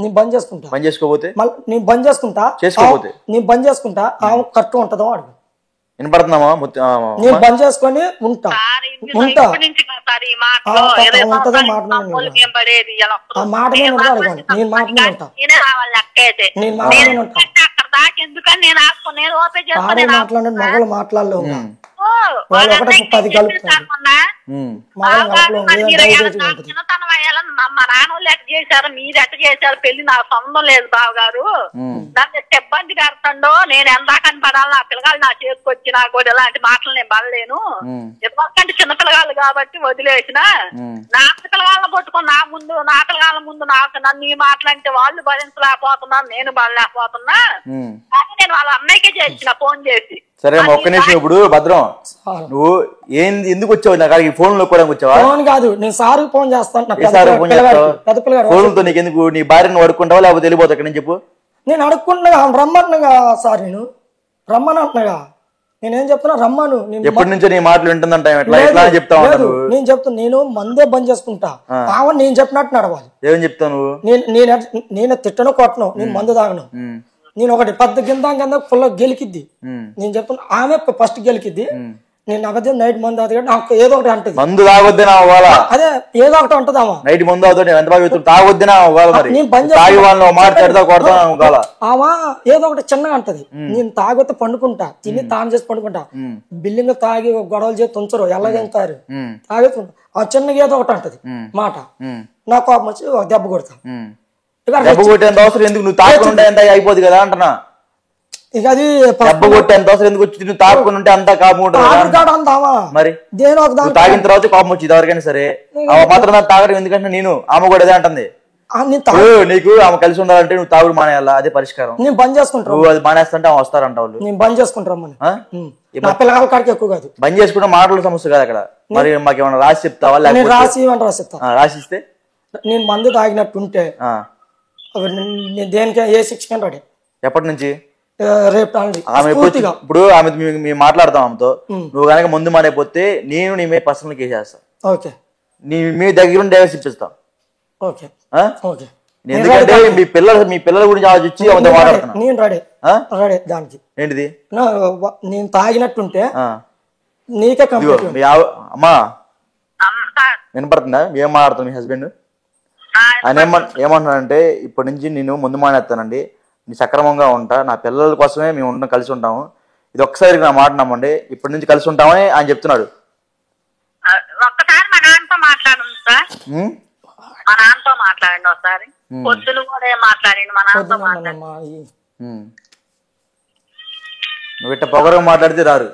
S3: నేను బంద్ చేసుకుంటా.
S2: బంద్ చేసుకోపోతే
S3: నేను బంద్ చేసుకుంటా.
S2: చేసుకోపోతే నేను
S3: బంద్ చేసుకుంటా. ఆమె కట్టు ఉంటుందో అడుగు.
S2: వినపడుతున్నామా?
S3: నేను బంద్ చేసుకొని ఉంటా ఉంటా ఉంటదో మాట ఆ మాట మీద అడగాను. నేను మాట మీద ఉంటా. నేను మాట మీద ఉంటా. మాట్లాడండి మగవాళ్ళు మాట్లాడలేవు. వాళ్ళు ఒకటే 10 కలుపుతారు.
S4: మా నాన్న ఎట్ట చేశారు మీరు ఎట్ట చేశారు పెళ్లి నాకు సంబంధం లేదు బావగారు. దాన్ని ఇబ్బంది పెడతాడో నేను ఎందాకని పడాలి. నా పిల్లగాళ్ళు నా చేసుకొచ్చి నాకు కూడా ఇలాంటి మాటలు నేను పడలేను. ఎందుకంటే చిన్న పిల్లగాళ్ళు కాబట్టి వదిలేసిన నా పిల్లగాళ్ళని పట్టుకొని నా పిల్లగాళ్ళ ముందు నన్ను ఈ మాటలంటే వాళ్ళు భరించలేకపోతున్నారు నేను పడలేకపోతున్నా. కానీ నేను వాళ్ళ అన్నయ్యకే చేసిన ఫోన్ చేసి.
S2: సరే ఒక్క నిమిషం. ఇప్పుడు భద్రం నువ్వు ఏంది ఎందుకు వచ్చావు? నాకు ఫోన్ లో కూడా వచ్చావా?
S3: ఫోన్ కాదు నేను సార్ ఫోన్ చేస్తాను.
S2: ఫోన్తో నీకు ఎందుకు? నీ భార్యను అడుక్కుంటావా లేకపోతే వెళ్ళిపోతా ఇక్కడ చెప్పు.
S3: నేను అడుక్కుంటున్నా రమ్మన్నగా సార్. నేను రమ్మని అంటున్నాగా. నేనేం చెప్తున్నా రమ్మను.
S2: ఎప్పటి నుంచో నీ మాటలు వింటుందంట.
S3: నేను చెప్తున్నా నేను మందే బంద్ చేసుకుంటా. కావాలి నేను చెప్పినట్టు నడవాలి.
S2: ఏం చెప్తాను?
S3: నేను తిట్టను కొట్టను. నేను మందు తాగను. నేను ఒకటి పెద్ద కింద ఫుల్ గెలికిద్ది. నేను చెప్తున్నా ఆమె ఫస్ట్ గెలికిద్ది. నేను నగదు నైట్ మందు తాగుతా నాకు ఏదో ఒకటి అంటది.
S2: మందు తాగొద్దే
S3: అదే ఏదో ఒకటి అంటది ఆమె.
S2: నైట్ మందు తాగొద్దే
S3: ఆమె ఏదో ఒకటి చిన్నగా అంటది. నేను తాగొద్దు పండుకుంటా. తిని తాను చేసి పండుకుంటా. బిల్డింగ్ తాగి గొడవలు చేసి ఉంచరు ఎలా తింటారు తాగే ఆ చిన్నగా ఏదో ఒకటి అంటది మాట. నాకు కోపం వచ్చి ఒక దెబ్బ కొడతా.
S2: దెబ్బ కొట్టేంత అవసరం ఎందుకు? నువ్వు తాగకుండా అయిపోద్ది కదా అంటున్నా.
S3: ఇక అది
S2: దెబ్బ కొట్టి ఎంత అవసరం ఎందుకు వచ్చి నువ్వు తాగుకుని ఉంటే అంతా కాపు
S3: అందామా
S2: మరి
S3: దేని ఒక దాని
S2: తాగిన తర్వాత కోపం వచ్చింది ఎవరికైనా సరే మాత్రం నాకు తాగడం ఎందుకంటే నేను ఆమె కూడా అదే అంటుంది నీకు ఆమె కలిసి ఉండాలంటే నువ్వు తాగుడు మానేయాలా అదే పరిష్కారం
S3: నేను బంద్ చేసుకుంటా
S2: నువ్వు అది మానేస్తుంటే ఆమె వస్తారంట వాళ్ళు
S3: నేను బంద్ చేసుకుంటారమ్మని నా పిల్లగాల కాడికి ఎక్కువ కాదు
S2: బంద్ చేసుకుంటే మాటల సమస్య కాదు అక్కడ మరి మాకు ఏమైనా రాసి చెప్తావా
S3: నేను రాసిస్తా
S2: రాసిస్తే
S3: నేను మందు తాగినట్టుంటే నేను దేనికి ఏ శిక్షణ రెడీ
S2: ఎప్పటి నుంచి
S3: రేపు
S2: ఆమె ఇప్పుడు ఆమె మేము మాట్లాడతాం ఆమెతో నువ్వు కనుక ముందు మానేపోతే నేను నీ మీద పర్సనల్ కేసు చేస్తా
S3: ఓకే
S2: నీ మీ దగ్గర ఉండి డైవర్స్ ఇప్పిస్తాం
S3: ఓకే ఓకే
S2: ఎందుకంటే మీ పిల్లల గురించి ఆలోచించి ఆమెతో మాట్లాడుతున్నా
S3: నేను రెడీ రెడీ దానికి
S2: ఏంటిది
S3: నేను తాగినట్టుంటే నీకే కంప్లీట్
S2: అమ్మా వినపడుతుందా ఏం మాట్లాడుతున్నా మీ హస్బెండ్ ఆయన ఏమంటున్నాడంటే ఇప్పటి నుంచి నేను ముందు మానేస్తానండి నీ సక్రమంగా ఉంటా నా పిల్లల కోసమే మేము ఉండడం కలిసి ఉంటాము ఇది ఒక్కసారి నా మాట నమ్మండి ఇప్పటి నుంచి కలిసి ఉంటామని ఆయన చెప్తున్నాడు
S4: ఒక్కసారి మా నాన్నతో మాట్లాడండి సార్ మా నాన్నతో మాట్లాడండి ఒకసారి పొద్దులు కూడా మాట్లాడండి మా నాన్నతో మాట్లాడండి
S2: నువ్వు ఇట్ట పొగరగా మాట్లాడితే రారు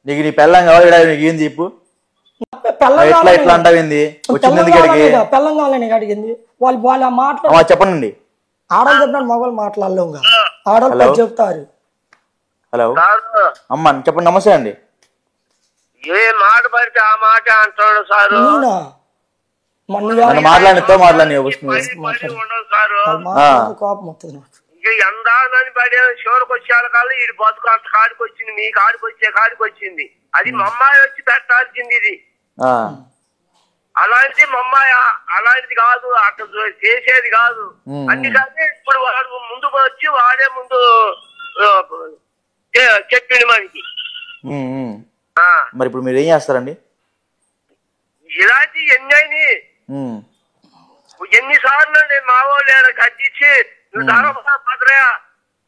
S2: నీకు నీ పెళ్ళం కావాలి నీకు ఏంది చెప్పు ఎట్లా ఎట్లా అంటావింది వచ్చింది
S3: పెళ్ళం కావాలని అడిగింది వాళ్ళు మాట్లాడు
S2: చెప్పండి
S3: ఆడలు చెప్పినట్టు మగవాళ్ళు మాట్లాడలేవు ఆడలు చెప్తారు
S2: హలో అమ్మా చెప్పండి నమస్తే అండి
S5: ఏ మాట పడితే ఆ మాట అంటాడు సార్
S2: మాట్లాడి
S3: కోపం వస్తుంది
S5: ఎందానని పడే చివరికి వచ్చే కాదు ఈ బతుకు అంత కాడికి వచ్చింది మీ కాడికి వచ్చే కాడికి వచ్చింది అది మా అమ్మాయి వచ్చి పెట్టాల్సింది ఇది అలాంటి మా అమ్మాయి అలాంటిది కాదు అట్లా చేసేది కాదు అందుకని ఇప్పుడు వాడు ముందుకు వచ్చి వాడే ముందు చెప్పింది మనకి
S2: మరి ఇప్పుడు మీరు ఏం చేస్తారండి
S5: ఇలాంటి ఎన్నిసార్లు నేను మా వాళ్ళు గడ్డించి నువ్వు ధరపడరా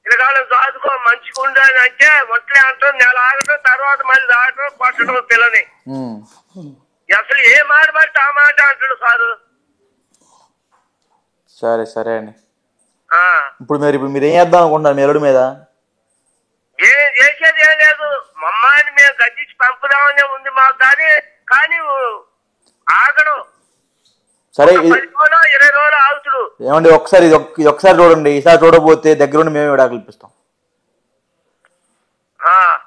S5: పిల్లగాళ్ళని చదువుకో మంచిగా ఉండాలి అంటే ఒంట్లే అంటాం నెల ఆగటం తర్వాత మళ్ళీ రావటం పట్టడం పిల్లని అసలు ఏ మాట పడితే ఆ మాట అంటాడు సారు
S2: సరే సరే అండి ఇప్పుడు మీరు ఏం చేద్దాం అనుకుంటున్నారు మీ ఎలుడు మీద
S5: ఏం చేసేది ఏం లేదు మా అమ్మాయిని మేము గడ్డించి పంపుదామనే ఉంది మాకు కానీ ఆగడు
S2: సరే
S5: 10 రోజులు 20 రోజులు ఆగుతుడు
S2: ఏమండి ఒకసారి చూడండి ఈసారి చూడకపోతే దగ్గరుండి మేమే విడాకులు ఇప్పిస్తాం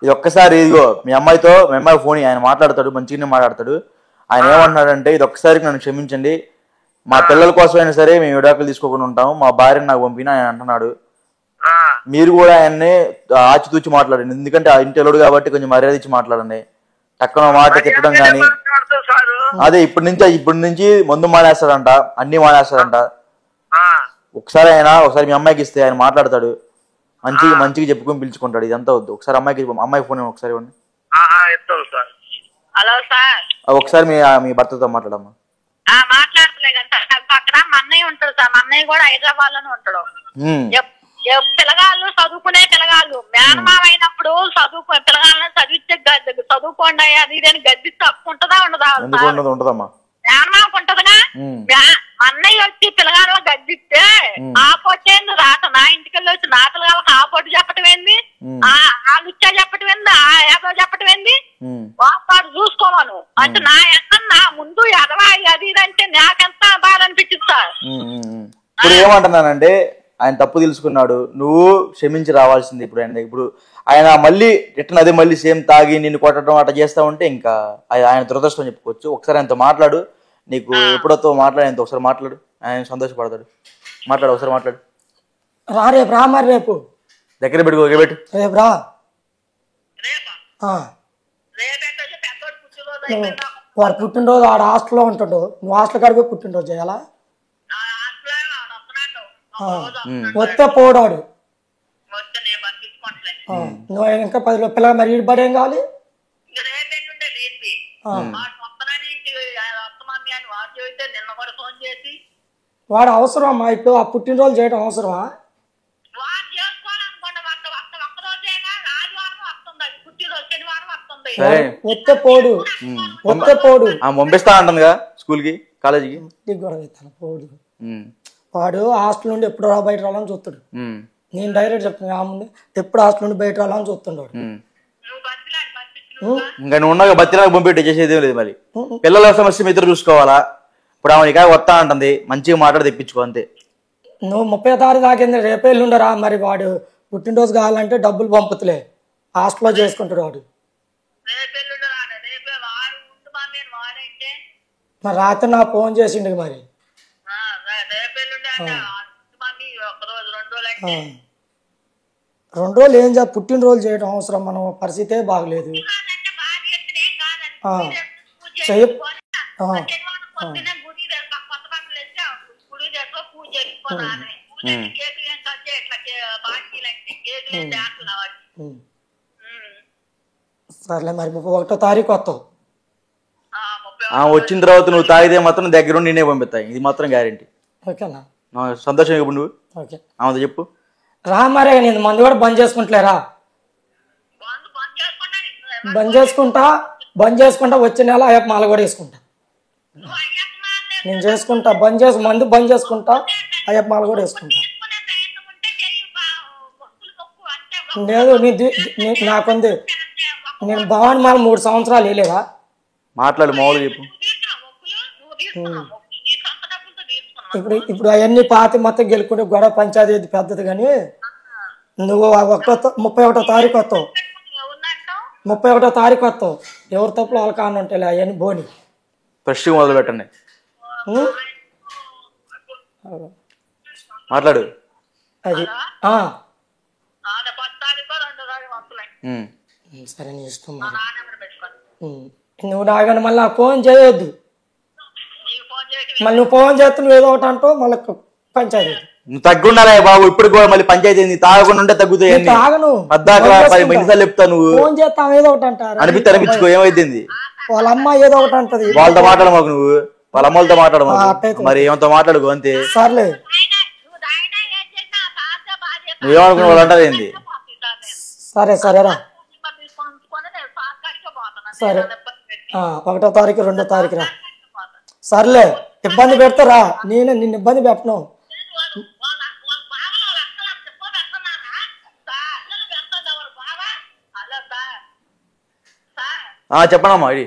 S2: ఇది ఒక్కసారి ఇదిగో మీ అమ్మాయి ఫోన్ ఆయన మాట్లాడతాడు మంచిగానే మాట్లాడతాడు ఆయన ఏమంటున్నాడంటే ఇది ఒక్కసారికి నన్ను క్షమించండి మా పిల్లల కోసమైనా సరే మేము విడాకులు తీసుకోకుండా ఉంటాము మా భార్యను నాకు పంపిన ఆయన అంటున్నాడు మీరు కూడా ఆయన్ని ఆచితూచి మాట్లాడండి ఎందుకంటే ఆ ఇంటి ఎలుడు కాబట్టి కొంచెం మర్యాద ఇచ్చి మాట్లాడండి తక్కువ మాట తిట్టడం కానీ అదే ఇప్పటి నుంచి ముందు మానేస్తాడంట అన్ని మానేస్తాడంట ఒకసారి మీ అమ్మాయికి ఇస్తే ఆయన మాట్లాడతాడు మంచిగా చెప్పుకొని పిలుచుకుంటాడు ఇదంతా వద్దు ఒకసారి అమ్మాయి ఫోన్ ఒకసారి ఇవ్వండి ఒకసారి మీ భర్తతో మాట్లాడమ్మా
S4: పక్కన మా అన్నయ్య ఉంటాడు సార్ మా అన్నయ్య కూడా హైదరాబాద్ లోనే ఉంటాడు పిల్లగాళ్ళు చదువుకునే పిల్లగాళ్ళు మేనమామ అయినప్పుడు పిల్లగాళ్ళని చదువుకోండి అది ఇది అని గద్ది తప్పుకుంటుందా ఉండదా మేనమామకు ఉంటదిగా అన్నయ్య వచ్చి పిల్లగాళ్ళు గద్దిస్తే ఆపోతే నా ఇంటికెళ్ళి వచ్చి నా పిల్లగాళ్ళకి ఆపోటు చెప్పటం ఏంది వాళ్ళు ఇచ్చా చెప్పటం ఏంది ఏదో చెప్పటం ఏంది వాడు చూసుకోవాలను అంటే నా నా ముందు ఎదవాయి అది ఇది అంటే నాకెంత బాధ అనిపించింది సార్
S2: ఇప్పుడు ఏమంటున్నానంటే ఆయన తప్పు తెలుసుకున్నాడు నువ్వు క్షమించి రావాల్సింది ఇప్పుడు ఆయన మళ్ళీ రిటర్న్ అదే మళ్ళీ సేమ్ తాగి నిన్ను కొట్టడం అట్లా చేస్తా ఉంటే ఇంకా ఆయన దురదృష్టం చెప్పుకోవచ్చు ఒకసారి ఆయనతో మాట్లాడు నీకు ఎప్పుడో మాట్లాడి ఒకసారి మాట్లాడు ఆయన సంతోషపడతాడు ఒకసారి మాట్లాడు
S3: రేపు రా మరి రేపు
S2: దగ్గర పెట్టుకో రేపు
S3: రా వాడు పుట్టినరోజు ఆడ హాస్టల్లో ఉంటుండు నువ్వు హాస్టల్ కాడికి పోయి పుట్టినరోజు చేయాలా వస్తే పోడాడు నువ్వు ఇంకా 10 పిల్లలు మరి బడి ఏం కావాలి వాడు అవసరమా ఇప్పుడు ఆ పుట్టినరోజు చేయడం అవసరమా వస్తే పోడు
S2: పంపిస్తా అంటుందిగా స్కూల్ కి కాలేజీకి
S3: పోడు వాడు హాస్టల్ నుండి ఎప్పుడు బయట రావాలని చూస్తాడు నేను డైరెక్ట్ చెప్తున్నా ఆ ముందు ఎప్పుడు హాస్టల్ నుండి బయట రావాలని చూస్తుండడు.
S2: ఇంకా నువ్వు ఉన్నాక బతిలాగా పంపిట్టు చేసేది లేదు. మరి పిల్లల సమస్య మీ ఇద్దరు చూసుకోవాలా. ఇప్పుడు ఆమె ఇక వస్తా అంటుంది, మంచిగా మాట్లాడి తెప్పించుకో అంతే.
S3: నువ్వు 30వ తారీఖు దాకింది, రేపే ఎల్లుండరా. మరి వాడు పుట్టినరోజు కావాలంటే డబ్బులు పంపుతులే, హాస్టల్లో చేసుకుంటాడు వాడు. మరి రాత్రి నాకు ఫోన్ చేసిండు. మరి 2 రోజులు ఏం పుట్టినరోజు చేయడం అవసరం, మనం పరిస్థితే బాగలేదు. సర్లే మరి 31వ తారీఖు వస్తావు.
S2: వచ్చిన తర్వాత నువ్వు తాగితే మాత్రం దగ్గర ఉండి నేనే పంపిస్తాయి, ఇది మాత్రం గ్యారెంటీ.
S3: ఓకేనా?
S2: సంతోషం ఇప్పుడు నువ్వు
S3: ఓకే
S2: ఆమెతో చెప్పు.
S3: రా మరే, నేను మందు కూడా బంద్ చేసుకుంటలేరా. బంద్ చేసుకుంటా వచ్చే నెల అయ్యప్ప మాల కూడా వేసుకుంటా. నేను చేసుకుంటా, మందు బంద్ చేసుకుంటా, అయ్యప్ప మాల కూడా వేసుకుంటా. లేదు నాకుంది, నేను భవాని మాల 3 సంవత్సరాలు వేయలేదా.
S2: మాట్లాడు మామూలు చెప్పు.
S3: ఇప్పుడు అవన్నీ పాతి మొత్తం గెలుకుంటే గొడవ పంచాయతీ పెద్దది. కానీ నువ్వు 31వ తారీఖు వస్తావు, 31వ తారీఖు వస్తావు. ఎవరు తప్పులు వాళ్ళ కాని ఉంటాయి అవన్నీ బోని.
S2: ఫ్రెష్ మొదలు పెట్టండి, మాట్లాడు.
S3: అది సరే నీ ఇష్టం. నువ్వు నాగని మళ్ళీ ఫోన్ చేయొద్దు. మళ్ళీ నువ్వు ఫోన్ చేస్తే నువ్వు ఏదో ఒకటి అంటావు, మళ్ళీ పంచాయతీ.
S2: నువ్వు తగ్గుండాలా బాబు, ఇప్పుడు కూడా మళ్ళీ పంచాయతీ తాగకుండా ఉంటే తగ్గుతాయి.
S3: తాగను,
S2: చెప్తా నువ్వు
S3: ఫోన్ చేస్తావు ఏదో ఒకటి అంటారు.
S2: అనిపించుకో, ఏమైంది
S3: వాళ్ళ అమ్మ ఏదో ఒకటి అంటది.
S2: వాళ్ళతో మాట్లాడ మాకు, నువ్వు వాళ్ళ అమ్మలతో మాట్లాడమాకు, మరి ఏమంతో మాట్లాడుకో అంతే.
S3: సర్లే,
S2: నువ్వేమనుకున్న వాళ్ళు అంటారు ఏంది.
S3: సరే సరేరా, సరే 1వ తారీఖు 2వ తారీఖు రా. సర్లే, ఇబ్బంది పెడతారా, నిన్ను ఇబ్బంది పెట్టను.
S2: చెప్పనమ్మా, ఇది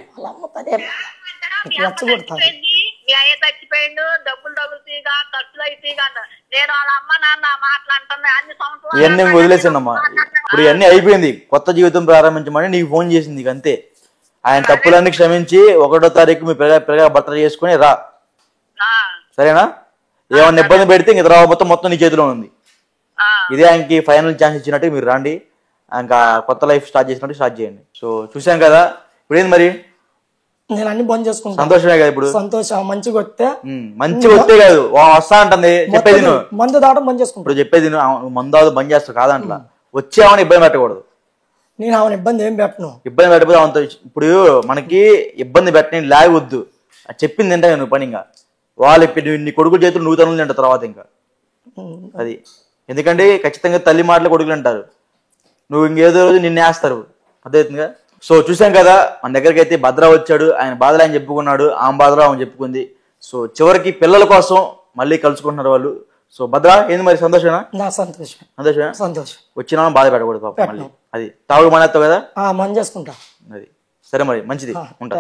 S4: చచ్చిపోయిండు, డబ్బులు తగులుతీగా, ఖర్చులు అయితీగా. నేను వాళ్ళ అమ్మ నాన్న మాట్లాడుతున్నా అన్ని సంవత్సరాలు.
S2: ఇవన్నీ వదిలేసానమ్మా, ఇప్పుడు ఇవన్నీ అయిపోయింది. కొత్త జీవితం ప్రారంభించమని నీకు ఫోన్ చేసింది అంతే. ఆయన తప్పులన్నీ క్షమించి 1వ తారీఖు మీ పిల్లగా బట్టలు చేసుకుని రా, సరేనా? ఏమన్నా ఇబ్బంది పెడితే ఇంక తర్వాత మొత్తం నీ చేతిలో ఉంది. ఇదే ఆయనకి ఫైనల్ ఛాన్స్ ఇచ్చినట్టు మీరు రండి, ఇంకా కొత్త లైఫ్ స్టార్ట్ చేసినట్టు స్టార్ట్ చేయండి. సో చూసాం కదా, ఇప్పుడు ఏంది మరి
S3: నేను అన్ని బంద్ చేసుకుంటా.
S2: సంతోషమే కదా ఇప్పుడు.
S3: సంతోషం, మంచిగా వస్తే
S2: కాదు వస్తా అంటుంది. చెప్పేది
S3: మందు దాటం బంద్ చేసుకుంటా.
S2: ఇప్పుడు చెప్పేది మందు బంద్ చేస్తావు కాదంట్లా, వచ్చేవాని ఇబ్బంది పెట్టకూడదు.
S3: నేను ఆమెను ఇబ్బంది ఏం పెట్టను.
S2: ఇబ్బంది పెట్టకపోతే ఆమెతో ఇప్పుడు మనకి ఇబ్బంది పెట్టని లాగొద్దు, చెప్పింది తింటా నువ్వు పని. ఇంకా వాళ్ళు నీ కొడుకుల చేతులు నువ్వు తనులు తింటావు తర్వాత ఇంకా అది. ఎందుకంటే ఖచ్చితంగా తల్లి మాటలు కొడుకులు అంటారు, నువ్వు ఇంకేదో రోజు నిన్ను వేస్తారు, అర్థమవుతుందిగా. సో చూసాం కదా, మన దగ్గరికి అయితే భద్ర వచ్చాడు, ఆయన బాధలు ఆయన చెప్పుకున్నాడు, ఆమె బాధలు ఆమె చెప్పుకుంది. సో చివరికి పిల్లల కోసం మళ్ళీ కలుసుకుంటున్నారు వాళ్ళు. సో భద్ర ఏంది మరి, సంతోషమేనా?
S3: సంతోషం.
S2: వచ్చినా బాధ పెట్టకూడదు పాప. మళ్ళీ అది తాగుడు మానేస్తావు కదా,
S3: మంది చేసుకుంటా.
S2: అది సరే మరి, మంచిది, ఉంటా.